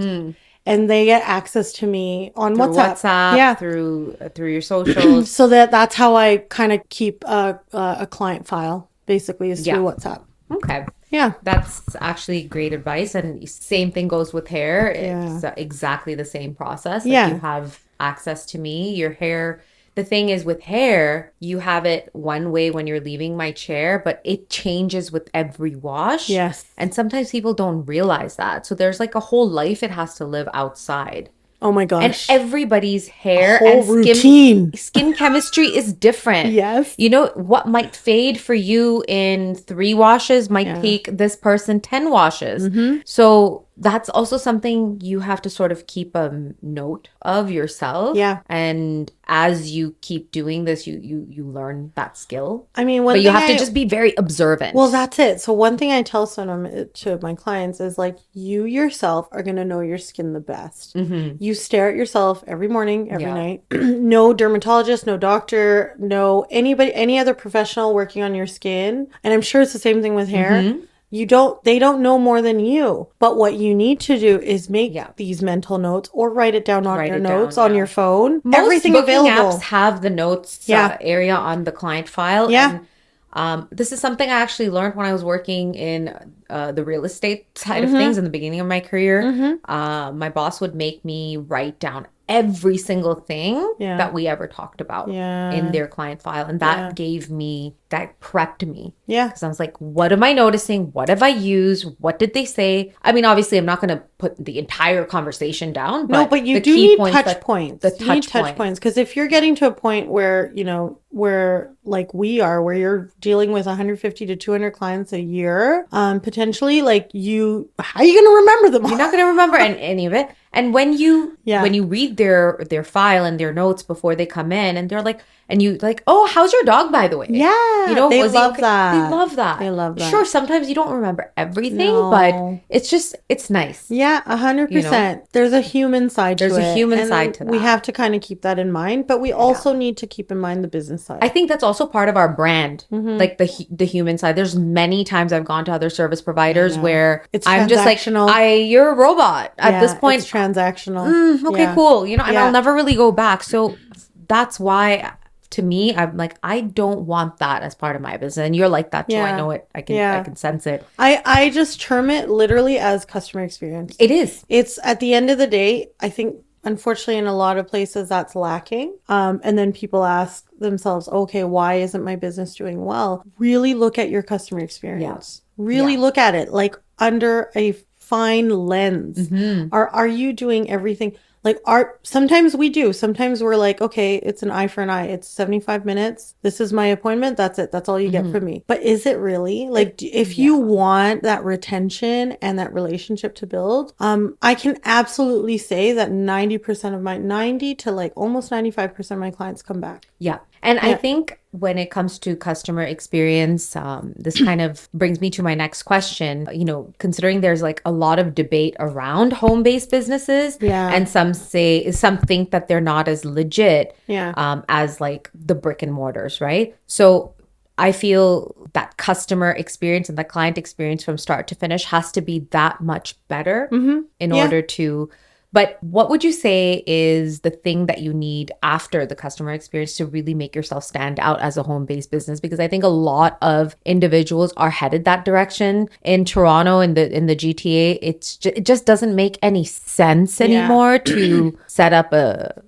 and they get access to me on Through WhatsApp. WhatsApp, Yeah. through your socials. So that's how I kind of keep a client file, basically, is through WhatsApp. Okay. Yeah. That's actually great advice. And same thing goes with hair. It's Yeah. exactly the same process. Like Yeah. you have access to me. Your hair, the thing is with hair, you have it one way when you're leaving my chair, but it changes with every wash. Yes. And sometimes people don't realize that. So there's like a whole life it has to live outside. Oh my And gosh. everybody's hair whole and routine. skin chemistry is different. Yes. You know, what might fade for you in 3 washes might take this person 10 washes. So that's also something you have to sort of keep a note of yourself. Yeah. And as you keep doing this, you learn that skill. I mean, But you have to just be very observant. Well, that's it. So one thing I tell to my clients is like, you yourself are going to know your skin the best. You stare at yourself every morning, every night. No dermatologist, no doctor, no any other professional working on your skin. And I'm sure it's the same thing with hair. They don't know more than you. But what you need to do is make these mental notes or write it down on your notes on your phone. Most everything booking available. apps have the notes area on the client file. Yeah. And this is something I actually learned when I was working in the real estate side of things in the beginning of my career. My boss would make me write down every single thing that we ever talked about in their client file. And that that prepped me. Yeah. Because I was like, what am I noticing? What have I used? What did they say? I mean, obviously, I'm not going to put the entire conversation down. But no, but you do need touch points. You need touch points. Because if you're getting to a point where, where like we are, where you're dealing with 150 to 200 clients a year, potentially, like how are you going to remember them all? You're not going to remember any of it. And when you read their file and their notes before they come in, and they're like, and you like, oh, how's your dog, by the way? Yeah, they love that. They love that. They love that. Sure, sometimes you don't remember everything, but it's nice. Yeah, 100%. There's a human side to it. There's a human side to that. We have to kind of keep that in mind, but we also need to keep in mind the business side. I think that's also part of our brand, like the human side. There's many times I've gone to other service providers where I'm just like, you're a robot at this point. It's transactional. Okay, cool. And I'll never really go back. So that's why, to me, I'm like, I don't want that as part of my business. And you're like that too. I know it. I can sense it. I just term it literally as customer experience. It is. It's at the end of the day, I think, unfortunately, in a lot of places that's lacking. And then people ask themselves, okay, why isn't my business doing well? Really look at your customer experience. Really look at it like under a fine lens. Are you doing everything? Like sometimes we do. Sometimes we're like, okay, it's an eye for an eye. It's 75 minutes. This is my appointment. That's it. That's all you get from me. But is it really? Like, if you want that retention and that relationship to build, I can absolutely say that 90 to like almost 95% of my clients come back. Yeah. And I think when it comes to customer experience, this kind of brings me to my next question. Considering there's like a lot of debate around home-based businesses, and some think that they're not as legit as like the brick and mortars, right? So I feel that customer experience and the client experience from start to finish has to be that much better in order to. But what would you say is the thing that you need after the customer experience to really make yourself stand out as a home-based business? Because I think a lot of individuals are headed that direction in Toronto, in the GTA. It just doesn't make any sense anymore to set up a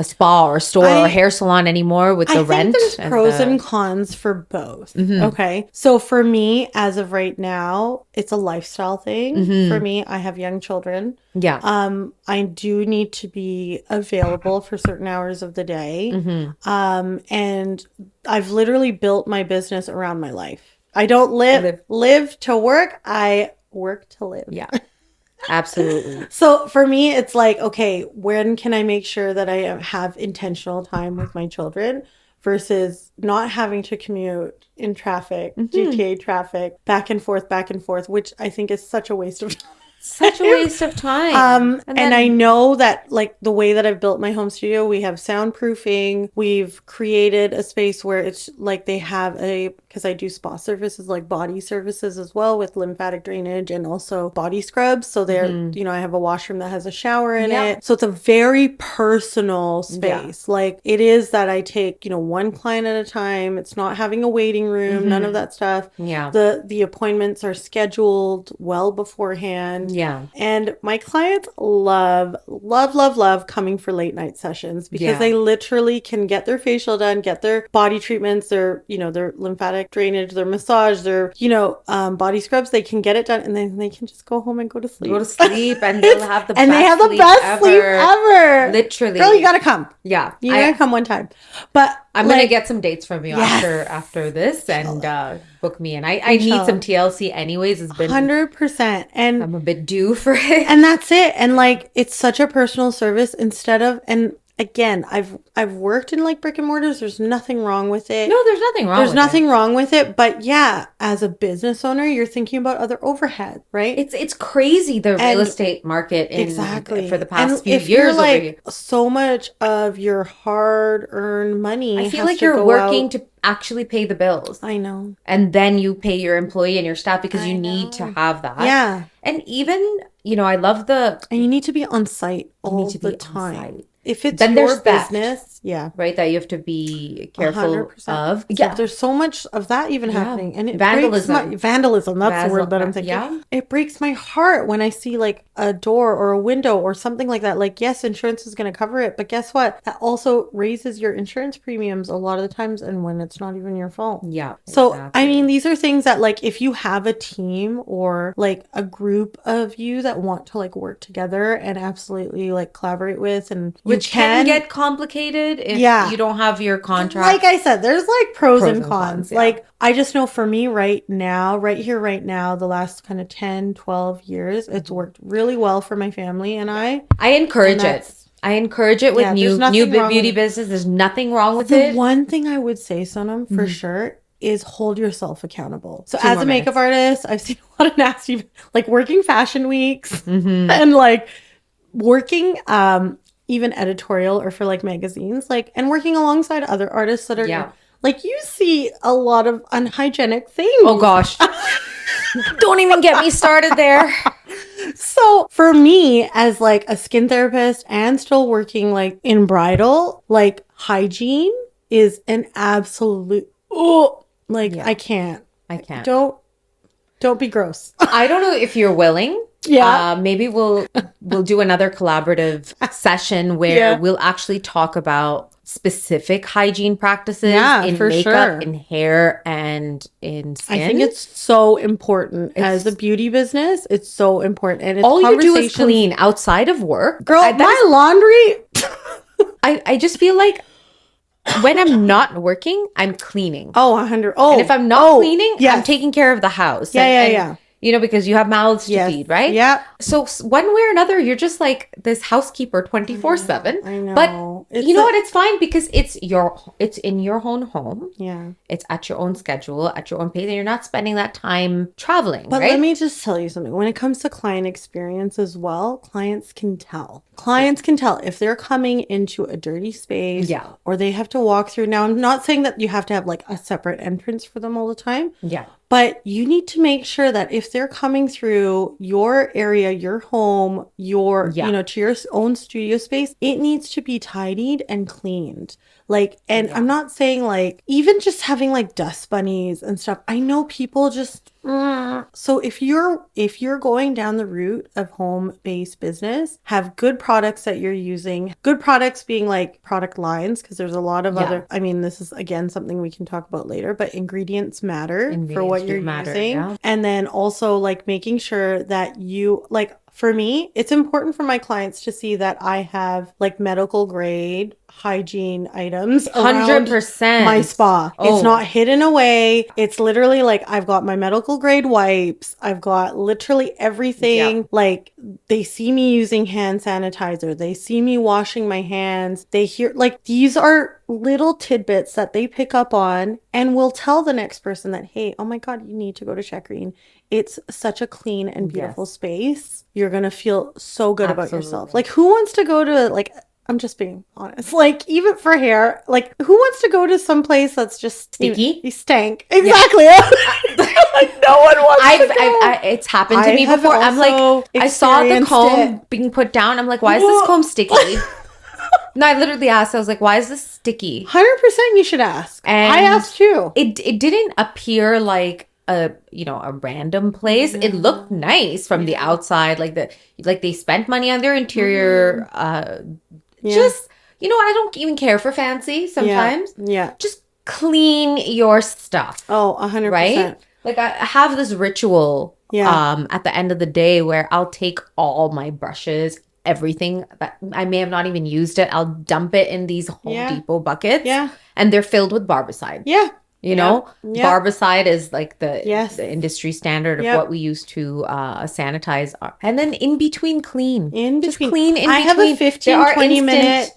spa or store or hair salon anymore with the rent. I think there's pros and cons for both. Okay. So for me, as of right now, it's a lifestyle thing. For me, I have young children. Yeah. I do need to be available for certain hours of the day. And I've literally built my business around my life. I don't live to work. I work to live. Yeah. Absolutely. So for me, it's like, okay, when can I make sure that I have intentional time with my children versus not having to commute in traffic, GTA traffic, back and forth, which I think is such a waste of time. Such a waste of time. And I know that like the way that I've built my home studio, we have soundproofing. We've created a space where it's like they have a because I do spa services, like body services as well with lymphatic drainage and also body scrubs. So there, you know, I have a washroom that has a shower in it. So it's a very personal space. Like it is that I take, you know, one client at a time. It's not having a waiting room, none of that stuff. The appointments are scheduled well beforehand. And my clients love coming for late night sessions because they literally can get their facial done, get their body treatments, their, you know, their lymphatic drainage, their massage, their, you know, body scrubs. They can get it done and then they can just go home and go to sleep. And they'll have the best and they have the best sleep ever. Literally. Girl, you gotta come. Yeah. You gotta come one time. But I'm gonna get some dates from you after this and book me in. I need some TLC anyways. It's been 100%. And I'm a bit due for it. And that's it. And like it's such a personal service instead of, and again, I've worked in like brick and mortars. There's nothing wrong with it. No, there's nothing wrong. There's nothing wrong with it. But yeah, as a business owner, you're thinking about other overhead, right? It's crazy the real estate market for the past few if years. You're like so much of your hard-earned money. I feel like you're working to actually pay the bills. I know. And then you pay your employee and your staff because you need to have that. Yeah. And even, you know, I love and you need to be on site all the time. If it's then your business, right, that you have to be careful 100%. of. Yeah, there's so much of that even happening, and it vandalism. Vandalism. That's the word that I'm thinking. Yeah, it breaks my heart when I see like a door or a window or something like that. Like, yes, insurance is going to cover it, but guess what? That also raises your insurance premiums a lot of the times, and when it's not even your fault. Yeah. So I mean, these are things that like if you have a team or like a group of you that want to like work together and absolutely like collaborate with and. Which can get complicated if you don't have your contract. Like I said, there's like pros and cons. Like I just know for me right now, the last kind of 10, 12 years, it's worked really well for my family and I. I encourage it. I encourage it with new beauty business. There's nothing wrong with it. The one thing I would say, Sonam, for sure, is hold yourself accountable. So as a makeup artist, I've seen a lot of nasty, like working fashion weeks and like working even editorial or for like magazines, like, and working alongside other artists that are like, you see a lot of unhygienic things. Oh gosh. Don't even get me started there. So for me as like a skin therapist and still working like in bridal, like hygiene is an absolute, I can't. Don't be gross. I don't know if you're willing. Yeah. Maybe we'll do another collaborative session where we'll actually talk about specific hygiene practices in makeup, in hair, and in skin. I think it's so important as a beauty business. It's so important. And it's all you do is clean outside of work. Girl, my laundry. I just feel like when I'm not working, I'm cleaning. Oh, 100. Oh, and if I'm not cleaning, I'm taking care of the house. Yeah. You know, because you have mouths to feed, right? Yeah. So one way or another, you're just like this housekeeper 24/7. I know. But you know what? It's fine because it's in your own home. Yeah. It's at your own schedule, at your own pace, and you're not spending that time traveling. But right? let me just tell you something. When it comes to client experience as well, clients can tell. Clients can tell if they're coming into a dirty space or they have to walk through. Now, I'm not saying that you have to have like a separate entrance for them all the time. Yeah. But you need to make sure that if they're coming through your area, your home, your, you know, to your own studio space, it needs to be tidied and cleaned. Like, and I'm not saying like, even just having like dust bunnies and stuff. I know people just, so if you're going down the route of home-based business, have good products that you're using, good products being like product lines, because there's a lot of other, I mean, this is again, something we can talk about later, but ingredients matter for what you're using. Yeah. And then also like making sure that you like, for me, it's important for my clients to see that I have like medical grade hygiene items 100% my spa. It's not hidden away. It's literally like I've got my medical grade wipes. I've got literally everything. Yeah. Like they see me using hand sanitizer. They see me washing my hands. They hear like these are little tidbits that they pick up on and will tell the next person that, hey, oh my God, you need to go to Shakereen. It's such a clean and beautiful space. You're going to feel so good about yourself. Like who wants to go to like I'm just being honest. Like, even for hair, like, who wants to go to some place that's just Sticky? You stank. Exactly. Like, no one wants to go. It's happened to I me have before. I'm like, also I saw the experienced comb it. being put down. I'm like, why is this comb sticky? No, I literally asked. I was like, why is this sticky? 100% you should ask. And I asked too. It didn't appear like a a random place. It looked nice from the outside, like they spent money on their interior. Just I don't even care for fancy sometimes. Yeah. Just clean your stuff. Oh, 100%. Right? Like I have this ritual at the end of the day where I'll take all my brushes, everything that I may have not even used it, I'll dump it in these Home Depot buckets. Yeah. And they're filled with barbicide. Yeah. You know, barbicide is like the industry standard of what we use to sanitize. And then in between, clean. Just clean in between. I have a 15-20 minute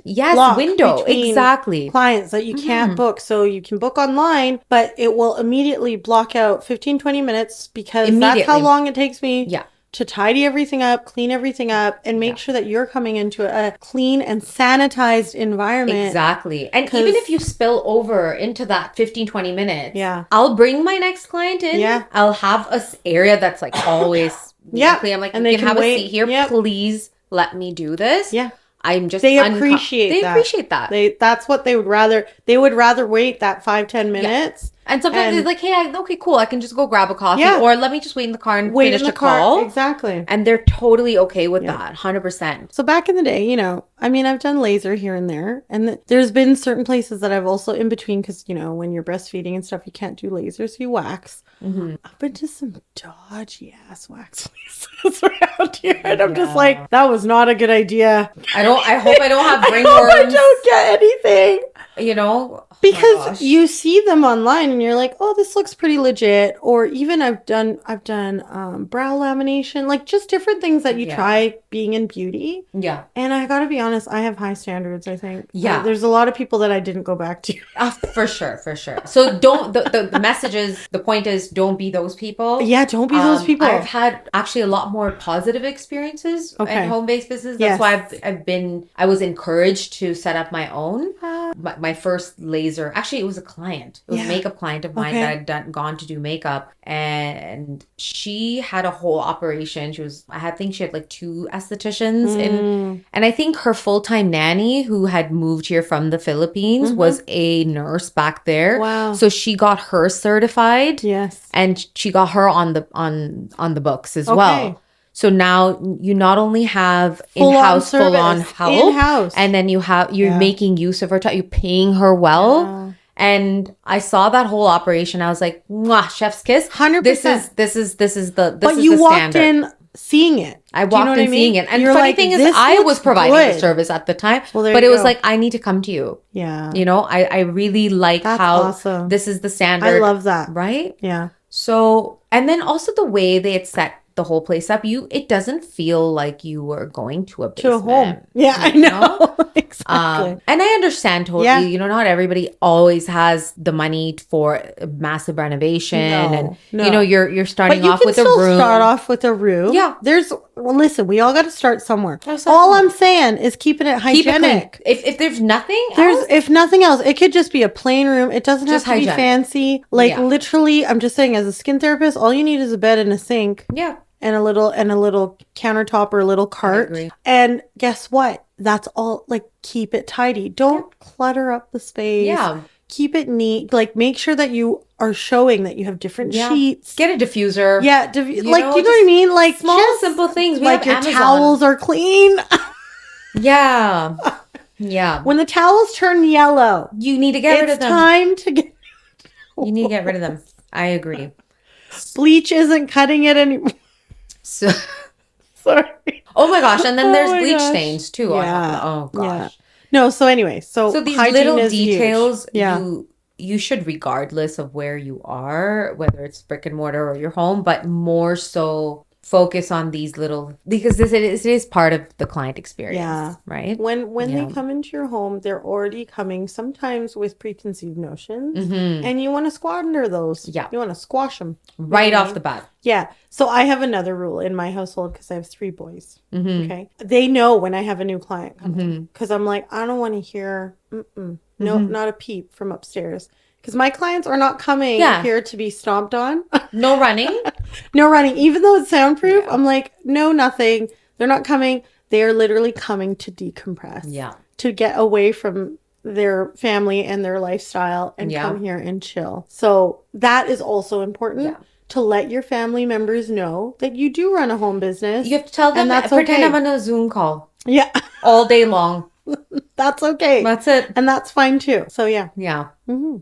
window. Exactly. Clients that you can't book. So you can book online, but it will immediately block out 15-20 minutes because that's how long it takes me to tidy everything up, clean everything up, and make sure that you're coming into a clean and sanitized environment. Exactly. And even if you spill over into that 15-20 minutes, I'll bring my next client in. Yeah. I'll have a area that's like always clean. I'm like, and you can have a seat here. Yep. Please let me do this. Yeah. I'm just they appreciate that. That's what they would rather. They would rather wait that 5-10 minutes. And sometimes it's like, hey, okay, cool. I can just go grab a coffee, or let me just wait in the car and finish a call. Exactly. And they're totally okay with that, 100%. So back in the day, I've done laser here and there, and there's been certain places that I've also in between because when you're breastfeeding and stuff, you can't do laser, so you wax. I've been to some dodgy ass wax places around here, and I'm just like, that was not a good idea. I hope I don't have ringworms. I don't get anything. Because you see them online and you're like, oh, this looks pretty legit. Or even I've done brow lamination, like just different things that you try being in beauty. Yeah. And I gotta be honest, I have high standards, I think. Yeah. There's a lot of people that I didn't go back to. For sure. So don't, the message is, the point is, don't be those people. Yeah, don't be those people. I've had actually a lot more positive experiences in home-based business. That's why I was encouraged to set up my own. My first laser, actually it was a client. It was a makeup client of mine that had gone to do makeup, and she had a whole operation. I think she had like 2 estheticians and I think her full-time nanny who had moved here from the Philippines was a nurse back there. Wow. So she got her certified. Yes. And she got her on the books as well. So now you not only have in-house full-on help, and then you're making use of her time. You're paying her well. Yeah. And I saw that whole operation. I was like, mwah, chef's kiss. 100%. This is the standard. But you walked in seeing it. I walked in seeing it. And the funny thing is, I was providing the service at the time. But it was like, I need to come to you. Yeah. I really like how this is the standard. I love that. Right? Yeah. So, and then also the way they had set the whole place up, it doesn't feel like you were going to a basement. To a home. Yeah, I know. Exactly. And I understand totally. Yeah. Not everybody always has the money for a massive renovation. You're starting off with a room. You can still start off with a room. Yeah. Listen, we all got to start somewhere. All I'm saying is keeping it hygienic. If there's nothing else. If nothing else, it could just be a plain room. It doesn't have to be fancy. Like literally, I'm just saying, as a skin therapist, all you need is a bed and a sink. Yeah. And a little countertop or a little cart. And guess what? That's all. Like, keep it tidy. Don't clutter up the space. Yeah. Keep it neat. Like, make sure that you are showing that you have different sheets. Get a diffuser. Yeah. You know what I mean? Like, small, simple things. Like your towels are clean. Yeah. Yeah. When the towels turn yellow, you need to get rid of them. It's time to get. You need to get rid of them. I agree. Bleach isn't cutting it anymore. So sorry. Oh my gosh. And then there's bleach stains too. Yeah. Oh gosh. Yeah. No, so anyway, so these little details you should, regardless of where you are, whether it's brick and mortar or your home, but more so focus on these little, because it is part of the client experience, Yeah. right? When they come into your home, they're already coming sometimes with preconceived notions, and you want to squander those. Yeah. You want to squash them Right off the bat. Yeah. So I have another rule in my household because I have 3 boys. Okay. They know when I have a new client coming because I'm like, I don't want to hear no, not a peep from upstairs. Because my clients are not coming here to be stomped on. No running. No running. Even though it's soundproof, I'm like, no, nothing. They're not coming. They are literally coming to decompress. Yeah. To get away from their family and their lifestyle and come here and chill. So that is also important to let your family members know that you do run a home business. You have to tell them, pretend I'm on a Zoom call. Yeah. All day long. That's okay. That's it. And that's fine too. So yeah. Yeah.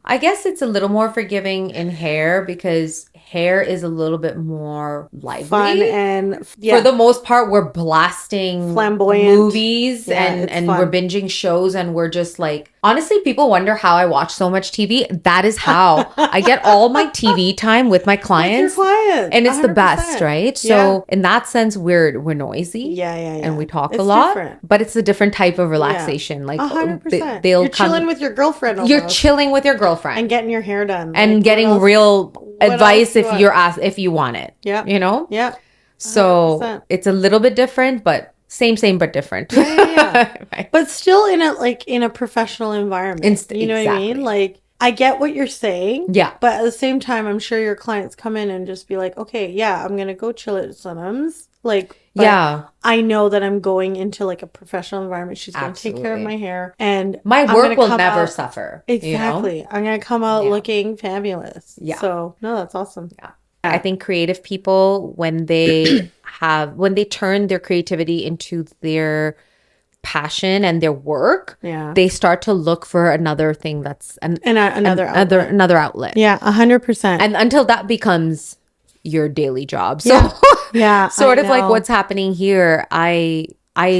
I guess it's a little more forgiving in hair because hair is a little bit more lively. Fun and for the most part, we're blasting flamboyant movies and we're binging shows and we're just like, honestly, people wonder how I watch so much TV. That is how I get all my TV time with my clients. With your clients. And it's 100%. the best, right? So in that sense, we're noisy. Yeah. And we talk a lot, but it's a different type of relaxation. Like 100%. They'll You're chilling with your girlfriend. You're chilling with your girlfriend and getting your hair done and getting real advice if you want it. Yeah. You know? Yeah. So it's a little bit different, but same but different. Yeah. Right. But still in a professional environment. You know what I mean? Like, I get what you're saying. Yeah. But at the same time, I'm sure your clients come in and just be like, okay, yeah, I'm going to go chill at Sunham's. Like, I know that I'm going into like a professional environment. She's going to take care of my hair and my work will never suffer. Exactly. You know? I'm going to come out looking fabulous. Yeah. So no, that's awesome. Yeah. I think creative people, when they turn their creativity into their passion and their work, they start to look for another thing that's another outlet. Yeah, 100%. And until that becomes your daily job. So sort of like what's happening here. I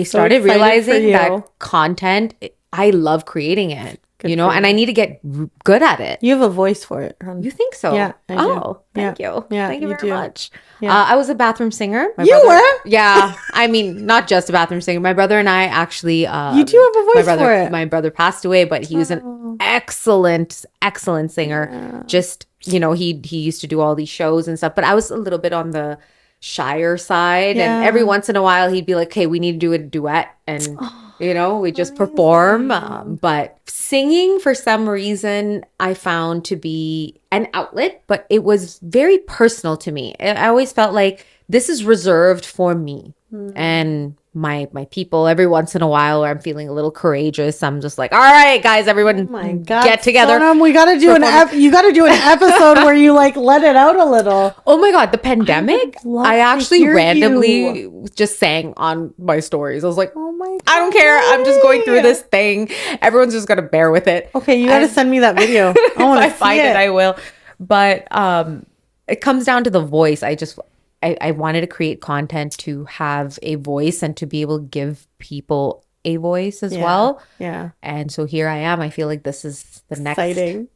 started realizing that content, I love creating it. And I need to get good at it. You have a voice for it. You think so? Yeah. Thank you. Yeah, thank you very much. Yeah. I was a bathroom singer. You were? Yeah. I mean, not just a bathroom singer. My brother and I actually. You do have a voice for it. My brother passed away, but he was an excellent singer. Yeah. Just, he used to do all these shows and stuff. But I was a little bit on the shyer side. And every once in a while, he'd be like, hey, we need to do a duet. And... we just perform. But singing, for some reason, I found to be an outlet, but it was very personal to me. I always felt like this is reserved for me and my people. Every once in a while where I'm feeling a little courageous, I'm just like, all right, guys, everyone get together. Sonam, we got to do you got to do an episode where you like let it out a little. Oh my God. The pandemic, I actually randomly just sang on my stories. I was like, oh my God, I don't care. I'm just going through this thing. Everyone's just going to bear with it. Okay. You got to send me that video. I want to find it. I will. But it comes down to the voice. I wanted to create content to have a voice and to be able to give people a voice as well. Yeah. And so here I am. I feel like this is the next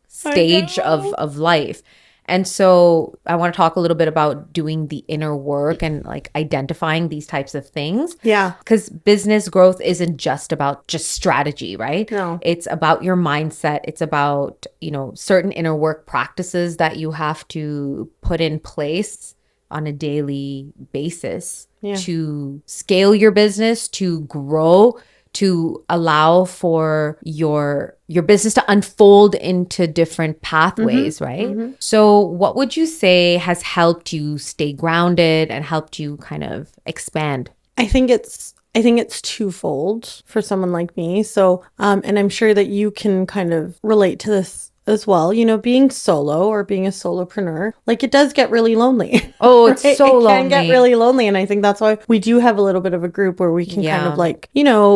stage of life. And so I want to talk a little bit about doing the inner work and like identifying these types of things. Yeah. Because business growth isn't just about strategy, right? No. It's about your mindset. It's about, certain inner work practices that you have to put in place on a daily basis to scale your business, to grow, to allow for your business to unfold into different pathways, right? Mm-hmm. So what would you say has helped you stay grounded and helped you kind of expand? I think it's twofold for someone like me. So, and I'm sure that you can kind of relate to this as well. Being solo or being a solopreneur, like it does get really lonely. Oh, it's right? so lonely. It can get really lonely. And I think that's why we do have a little bit of a group where we can kind of like,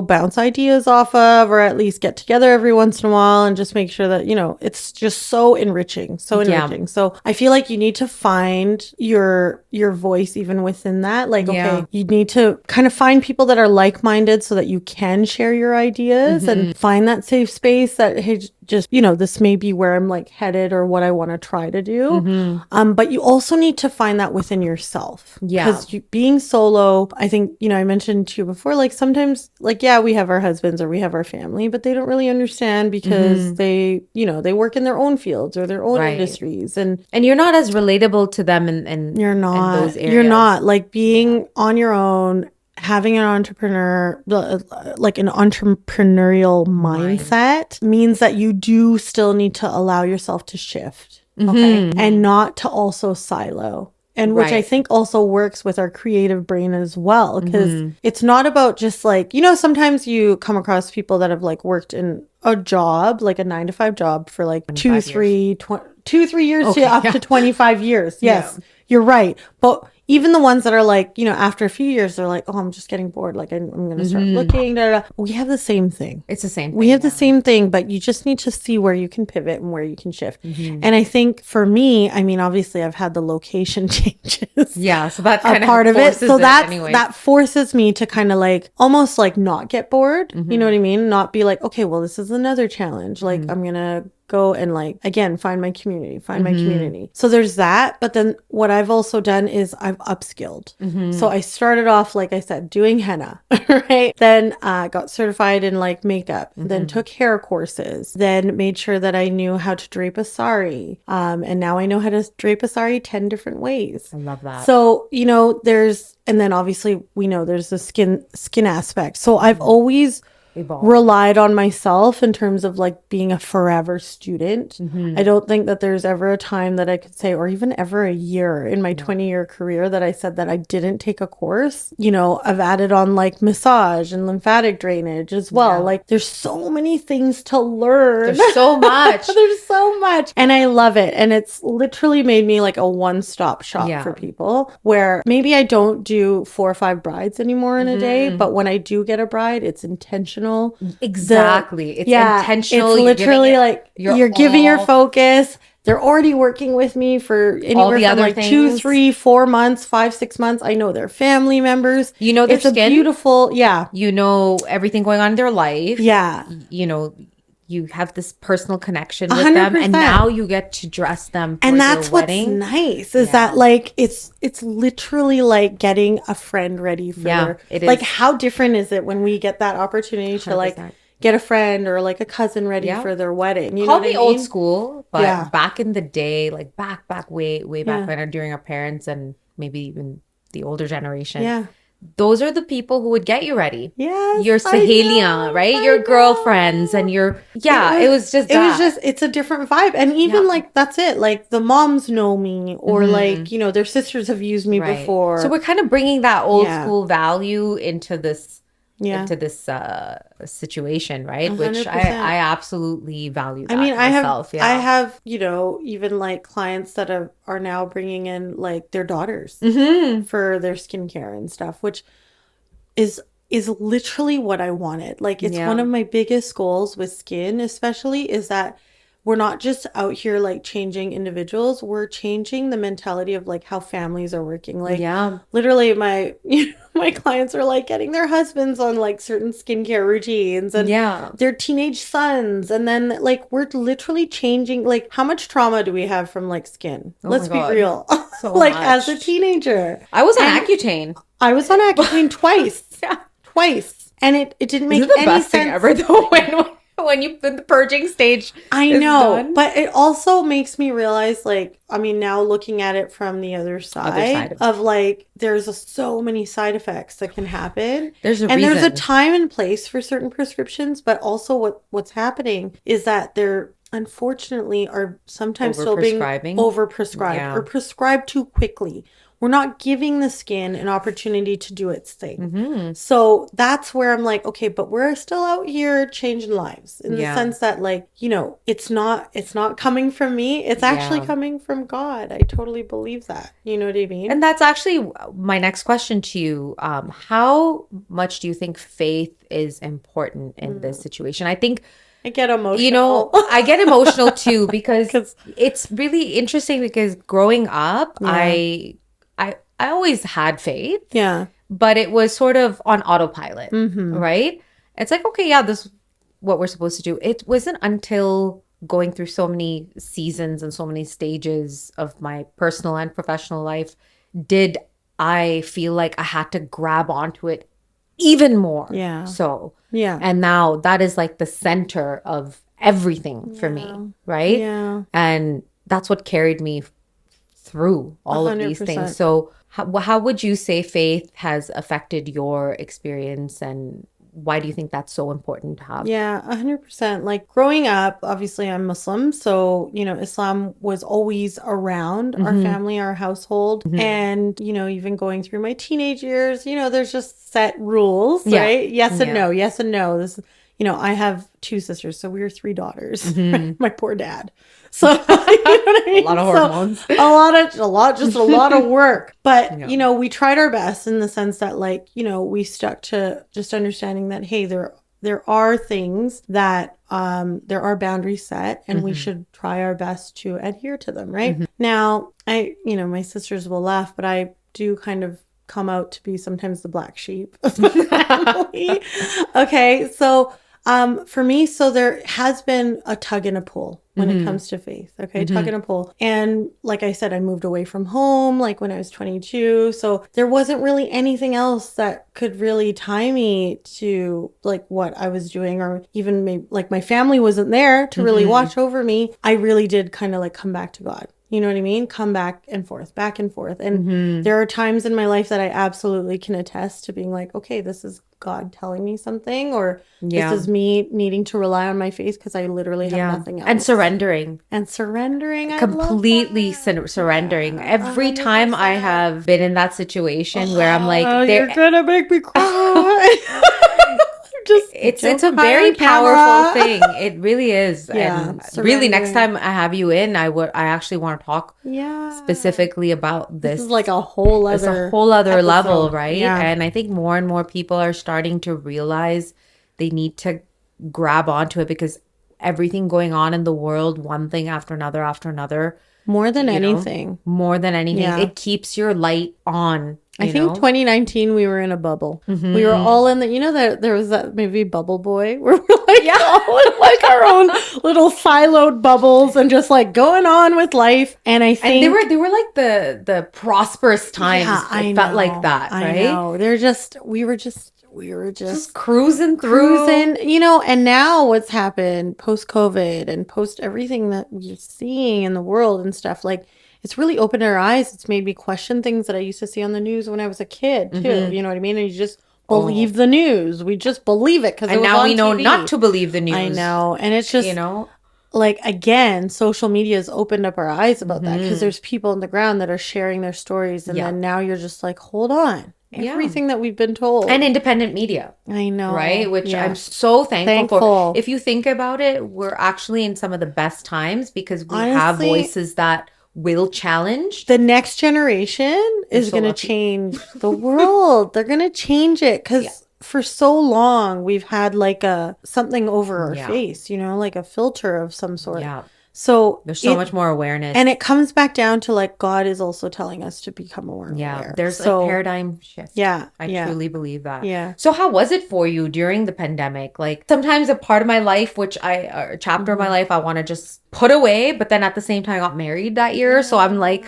bounce ideas off of, or at least get together every once in a while and just make sure that, it's just so enriching. So I feel like you need to find your voice even within that. Like, okay, you need to kind of find people that are like-minded so that you can share your ideas and find that safe space that, hey, just, this may be where I'm like headed or what I want to try to do. But you also need to find that within yourself. Yeah. Because being solo, I think, you know, I mentioned to you before, like sometimes, like, yeah, we have our husbands or we have our family, but they don't really understand because they, you know, they work in their own fields or their own industries. And you're not as relatable to them in you're not, in those areas. you're not like being on your own, having an entrepreneur, like an entrepreneurial mindset means that you do still need to allow yourself to shift. Okay. And not to also silo. And which I think also works with our creative brain as well. Because it's not about just like, you know, sometimes you come across people that have like worked in a job, like a 9-to-5 job for like 2-3 years to up to 25 years. Yes, you're right. But even the ones that are like, you know, after a few years, they're like, oh, I'm just getting bored. Like, I'm going to start looking. Da, da, da. We have the same thing. It's the same thing. We have the same thing, but you just need to see where you can pivot and where you can shift. And I think for me, I mean, obviously, I've had the location changes. Yeah, so that kind of part of it. So anyway. that forces me to kind of like almost like not get bored. You know what I mean? Not be like, okay, well, this is another challenge. Like, I'm going to go and like, again, find my community. So there's that. But then what I've also done is I've upskilled. So I started off, like I said, doing henna, right? Then got certified in like makeup, then took hair courses, then made sure that I knew how to drape a sari. And now I know how to drape a sari 10 different ways. I love that. So, you know, and then obviously we know there's the skin aspect. So I've always relied on myself in terms of like being a forever student. I don't think that there's ever a time that I could say, or even ever a year in my 20-year career that I said that I didn't take a course. You know, I've added on like massage and lymphatic drainage as well. Like there's so many things to learn. There's so much. There's so much. And I love it. And it's literally made me like a one-stop shop for people where maybe I don't do 4 or 5 brides anymore in a day, but when I do get a bride, it's intentional. Exactly. It's intentional. It's literally like you're giving your focus. They're already working with me for anywhere from like 2, 3, 4 months, 5, 6 months. I know their family members. You know their skin. It's a beautiful, You know everything going on in their life. Yeah. You know, you have this personal connection with 100%. Them, and now you get to dress them for and that's their wedding. What's nice is that like it's literally like getting a friend ready for their, it is. Like how different is it when we get that opportunity to 100%. Like get a friend or like a cousin ready for their wedding. You Call know me old school, but back in the day, like back way back when, during our parents and maybe even the older generation. Yeah. Those are the people who would get you ready. Yes. Your Sahelia, right? Your girlfriends and your, it's a different vibe. And even like, that's it. Like the moms know me or like, you know, their sisters have used me before. So we're kind of bringing that old school value into this, situation, right? 100%. Which I absolutely value that. I mean, myself. I have, you know, even like clients that are now bringing in like their daughters for their skincare and stuff, which is literally what I wanted. Like it's one of my biggest goals with skin, especially, is that we're not just out here like changing individuals. We're changing the mentality of like how families are working. Like literally my clients are like getting their husbands on like certain skincare routines and their teenage sons. And then like we're literally changing, like how much trauma do we have from like skin? Let's be real. So like much. As a teenager. I was on Accutane. I was on Accutane twice. Twice. And it didn't make the any best sense. Thing ever though when you the purging stage. I know, done. But it also makes me realize, like, I mean, now looking at it from the other side of like, there's so many side effects that can happen. There's a time and place for certain prescriptions, but also what's happening is that they're unfortunately are sometimes still being overprescribed or prescribed too quickly. We're not giving the skin an opportunity to do its thing. So that's where I'm like, okay, but we're still out here changing lives in the sense that, like, you know, it's not coming from me. It's actually coming from God. I totally believe that. You know what I mean? And that's actually my next question to you. How much do you think faith is important in this situation? I think I get emotional. You know, I get emotional too because it's really interesting because growing up, I always had faith. Yeah. But it was sort of on autopilot, right? It's like, okay, this is what we're supposed to do. It wasn't until going through so many seasons and so many stages of my personal and professional life, did I feel like I had to grab onto it even more. Yeah. So, Yeah. and now that is like the center of everything for me, right? Yeah. And that's what carried me through all of these 100%. things. So, how would you say faith has affected your experience, and why do you think that's so important to have? Yeah, 100%. Like growing up, obviously I'm Muslim, so Islam was always around our family, our household, and even going through my teenage years, there's just set rules, right? Yes and no, yes and no. This, I have two sisters, so we were three daughters. Right? My poor dad. So you know what I mean? A lot of hormones. Just a lot of work. But we tried our best in the sense that we stuck to just understanding that hey, there are things that there are boundaries set, and we should try our best to adhere to them, right? Now, my sisters will laugh, but I do kind of come out to be sometimes the black sheep of the family. Okay, so for me, so there has been a tug and a pull when it comes to faith. Okay, tug and a pull. And like I said, I moved away from home like when I was 22. So there wasn't really anything else that could really tie me to like what I was doing, or even maybe like my family wasn't there to really watch over me. I really did kind of like come back to God. You know what I mean? Come back and forth, back and forth. And there are times in my life that I absolutely can attest to being like, okay, this is God telling me something, or this is me needing to rely on my faith because I literally have nothing else. And surrendering. Completely surrendering. Every time I have been in that situation where I'm like, you're gonna make me cry. It's a very powerful thing. It really is. Yeah, and really, next time I have you in, I actually want to talk specifically about this. This is like a whole other level, right? Yeah. And I think more and more people are starting to realize they need to grab onto it, because everything going on in the world, one thing after another. More than anything. Yeah. It keeps your light on. I think 2019 we were in a bubble. We were all in that there was that movie Bubble Boy where we're like all in like our own little siloed bubbles and just like going on with life. And I think they were like the prosperous times. It felt like that, right? I know. We were just cruising through. And now what's happened post-COVID and post everything that we're seeing in the world and stuff, like it's really opened our eyes. It's made me question things that I used to see on the news when I was a kid too. You know what I mean? And you just believe the news. We just believe it because now we know TV. not to believe the news. I know. And it's just, like, again, social media has opened up our eyes about that, because there's people on the ground that are sharing their stories. And then now you're just like, hold on. Everything that we've been told. And independent media. I know. Right? Which I'm so thankful for. If you think about it, we're actually in some of the best times because we have voices that will challenge. The next generation is going to change the world. They're going to change it because for so long we've had like something over our face, like a filter of some sort. Yeah. So there's so much more awareness. And it comes back down to like God is also telling us to become more aware. There's a paradigm shift. Yeah. I truly believe that. Yeah. So how was it for you during the pandemic? Like sometimes a part of my life, a chapter of my life I want to just put away, but then at the same time I got married that year. So I'm like,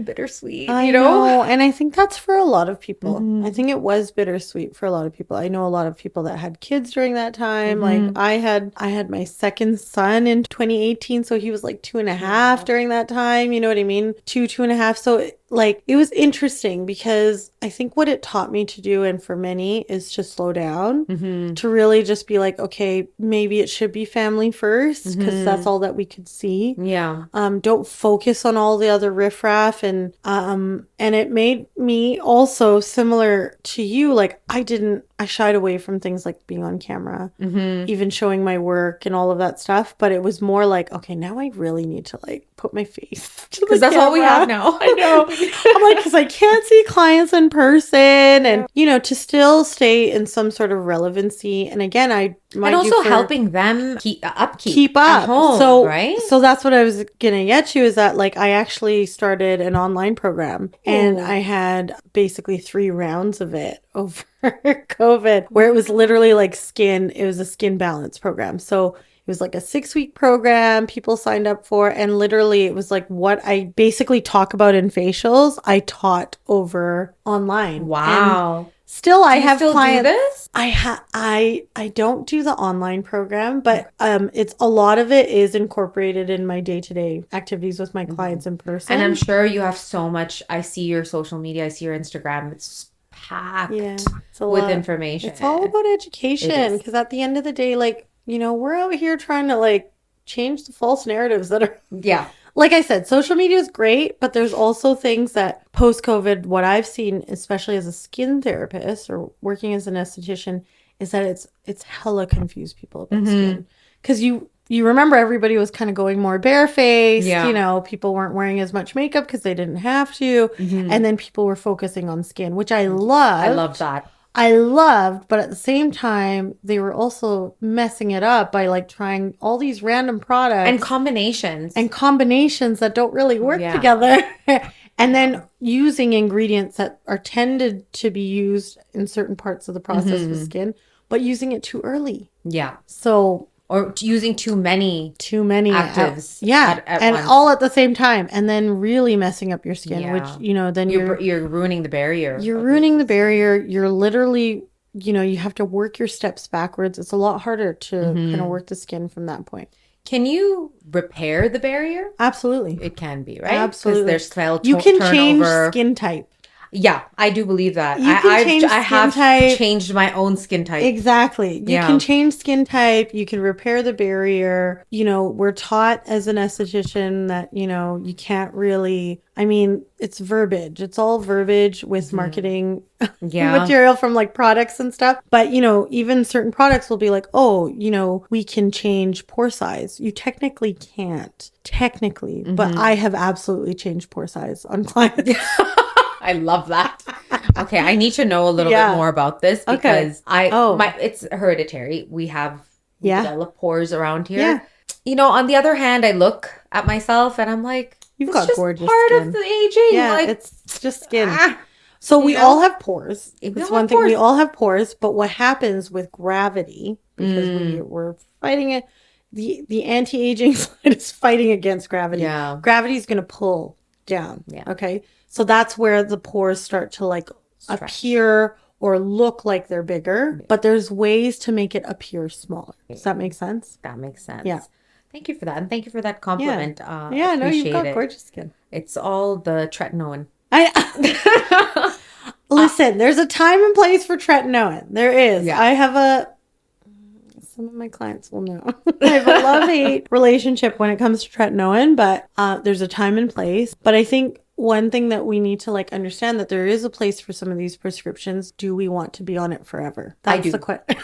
bittersweet, I know. And I think that's for a lot of people. I think it was bittersweet for a lot of people. I know a lot of people that had kids during that time. Like I had my second son in 2018, so he was like 2.5 during that time. You know what I mean? 2.5. So it was interesting because I think what it taught me to do, and for many, is to slow down, to really just be like, okay, maybe it should be family first because that's all that we could see. Yeah. Don't focus on all the other riffraff, and it made me also similar to you. Like I shied away from things like being on camera, even showing my work and all of that stuff. But it was more like, okay, now I really need to like put my face to the because that's all we have now. I know. I'm like, because I can't see clients in person, and to still stay in some sort of relevancy. And again, and also helping them keep up at home. So right. So that's what I was gonna get to, is that like I actually started an online program, and I had basically 3 rounds of it over COVID, where it was literally like it was a skin balance program. So was like a 6-week program people signed up for. And literally it was like what I basically talk about in facials, I taught over online. Wow. And still, I Do you have still clients. do this? I don't do the online program, but it's a lot of it is incorporated in my day-to-day activities with my clients in person. And I'm sure you have so much. I see your social media, I see your Instagram. It's packed it's a with lot. information. It's all about education, because at the end of the day, like, we're out here trying to like change the false narratives that are Yeah. like I said, social media is great, but there's also things that post-COVID, what I've seen, especially as a skin therapist or working as an esthetician, is that it's hella confused people about skin. Because you remember everybody was kind of going more barefaced. Yeah. People weren't wearing as much makeup because they didn't have to. And then people were focusing on skin, which I loved. I love that. I loved, but at the same time, they were also messing it up by like trying all these random products And combinations. that don't really work together. And then using ingredients that are tended to be used in certain parts of the process with skin, but using it too early. Yeah. So, or using too many actives. at and once. all at the same time, and then really messing up your skin, which, then you're ruining the barrier. You're ruining the barrier. You're literally, you have to work your steps backwards. It's a lot harder to kind of work the skin from that point. Can you repair the barrier? Absolutely. It can be, right? Absolutely. Because there's cell you can change turnover. skin type. Yeah, I do believe that. You can change I have skin type. changed my own skin type. Exactly. You can change skin type. You can repair the barrier. We're taught as an esthetician that, you can't really, it's verbiage. It's all verbiage with marketing material from like products and stuff. But, even certain products will be like, oh, we can change pore size. You technically can't. Technically. But I have absolutely changed pore size on clients. I love that. Okay, I need to know a little bit more about this because it's hereditary. We develop pores around here. Yeah. On the other hand, I look at myself and I'm like, you've got just gorgeous part skin. of the aging. Yeah, like, it's just skin. So we all have pores. It's one thing. We all have pores, but what happens with gravity, because we're fighting it, the anti-aging side is fighting against gravity. Yeah. Gravity is going to pull down. Yeah. Okay. So that's where the pores start to like appear or look like they're bigger, but there's ways to make it appear smaller. Does that make sense? That makes sense. Yeah. Thank you for that. And thank you for that compliment. No, you've got gorgeous skin. It's all the tretinoin. Listen, there's a time and place for tretinoin. There is. Yeah. I have some of my clients will know. I have a love-hate relationship when it comes to tretinoin, but there's a time and place. But I think one thing that we need to like understand that there is a place for some of these prescriptions. Do we want to be on it forever? That's the question.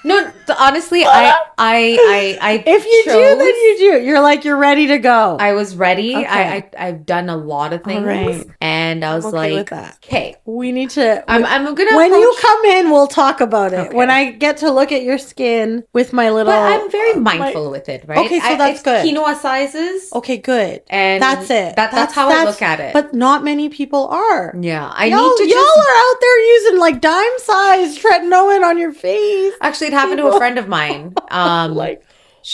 No, honestly, I if you do, then you do. You're like, you're ready to go. I was ready. Okay. I've done a lot of things, and I was like, okay, we need to. I'm gonna. When you come in, we'll talk about it. Okay. When I get to look at your skin with my little, but I'm very mindful with it, right? Okay, so that's good. Quinoa sizes. Okay, good. And that's it. That's how I look at it. But not many people are. Yeah, y'all are out there using like dime size tretinoin on your face. Actually, it happened to a friend of mine. Like,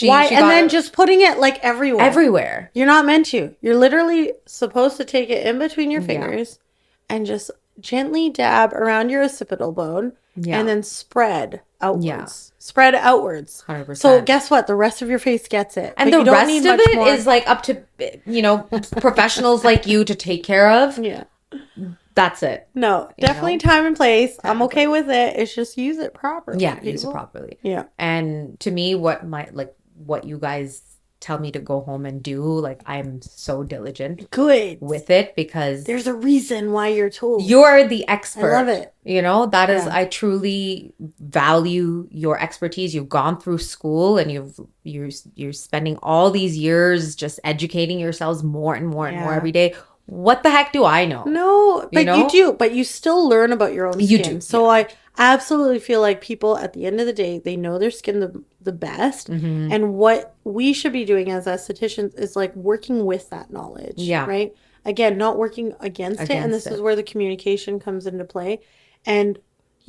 why? And then just putting it like everywhere. Everywhere. You're not meant to. You're literally supposed to take it in between your fingers and just gently dab around your occipital bone and then spread outwards. Yeah. Spread outwards. 100%. So guess what? The rest of your face gets it. And the rest of it is like up to, professionals like you to take care of. Yeah. That's it. No, definitely time and place. I'm okay with it. It's just use it properly. Yeah, use it properly. Yeah. And to me, what you guys tell me to go home and do, like, I'm so diligent. Good. With it because there's a reason why you're told. You're the expert. I love it. That is, I truly value your expertise. You've gone through school and you're spending all these years just educating yourselves more and more and more every day. What the heck do I know? No, but you do. But you still learn about your own skin. You do. So I absolutely feel like people at the end of the day, they know their skin the best. Mm-hmm. And what we should be doing as estheticians is like working with that knowledge. Yeah. Right? Again, not working against it. And this is where the communication comes into play. And,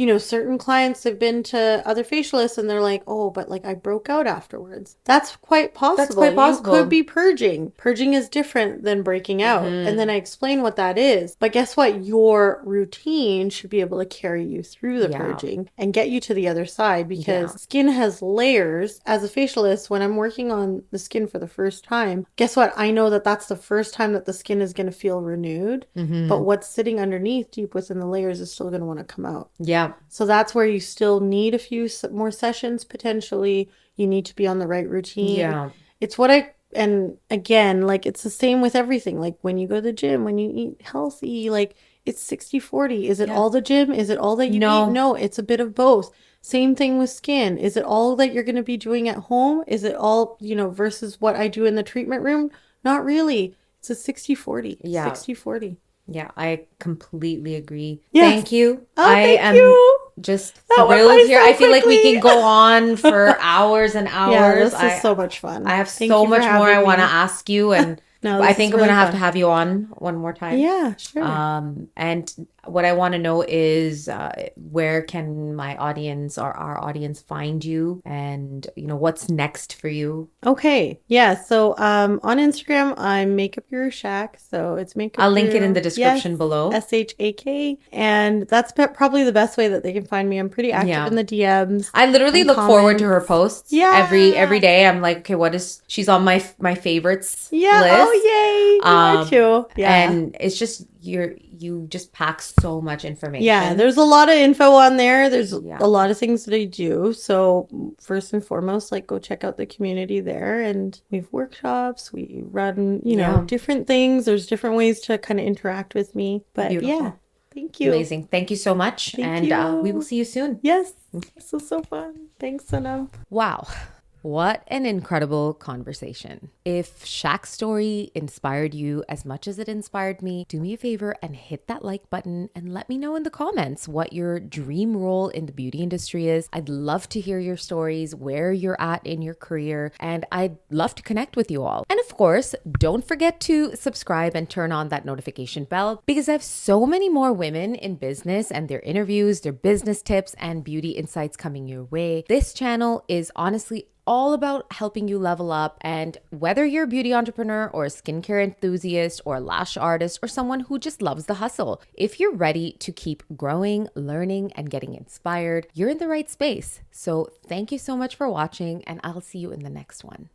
you know, certain clients have been to other facialists and they're like, oh, but like I broke out afterwards. That's quite possible. That's quite possible. You could be purging. Purging is different than breaking out. And then I explain what that is. But guess what? Your routine should be able to carry you through the purging and get you to the other side, because skin has layers. As a facialist, when I'm working on the skin for the first time, guess what? I know that that's the first time that the skin is going to feel renewed. But what's sitting underneath deep within the layers is still going to want to come out. Yeah. So that's where you still need a few more sessions potentially. You need to be on the right routine. Yeah. It's what and again, like it's the same with everything. Like when you go to the gym, when you eat healthy, like it's 60-40. Is it all the gym? Is it all that you eat? No, it's a bit of both. Same thing with skin. Is it all that you're going to be doing at home? Is it all, you know, versus what I do in the treatment room? Not really. It's a 60-40. Yeah. 60-40. Yeah, I completely agree. Yes. Thank you. Oh, I am just thrilled here. I feel like we can go on for hours and hours. Yeah, this is so much fun. I have so much more I want to ask you, and No, I think I'm really going to have fun. to have you on one more time. Yeah, sure. And what I want to know is where can my audience or our audience find you, and you know what's next for you? Okay. Yeah. So on Instagram, I'm Makeup Guru Shack. So it's Makeup I'll link it Guru. in the description below. SHAK. And that's probably the best way that they can find me. I'm pretty active in the DMs. I literally look forward to her posts. Yeah. Every day. I'm like, okay, what is she's on my favorites list. Oh, yay. Me too. Yeah. And it's just you just pack so much information. Yeah, there's a lot of info on there. There's a lot of things that I do. So first and foremost, like go check out the community there, and we have workshops. We run, you know, different things. There's different ways to kind of interact with me. But yeah, thank you. Amazing. Thank you so much. Thank you. We will see you soon. Yes. This was so fun. Thanks, Sanam. Wow. What an incredible conversation. If Shaq's story inspired you as much as it inspired me, do me a favor and hit that like button and let me know in the comments what your dream role in the beauty industry is. I'd love to hear your stories, where you're at in your career, and I'd love to connect with you all. And of course, don't forget to subscribe and turn on that notification bell, because I have so many more women in business and their interviews, their business tips, and beauty insights coming your way. This channel is honestly all about helping you level up, and whether you're a beauty entrepreneur or a skincare enthusiast or a lash artist or someone who just loves the hustle, if you're ready to keep growing, learning, and getting inspired, you're in the right space. So thank you so much for watching, and I'll see you in the next one.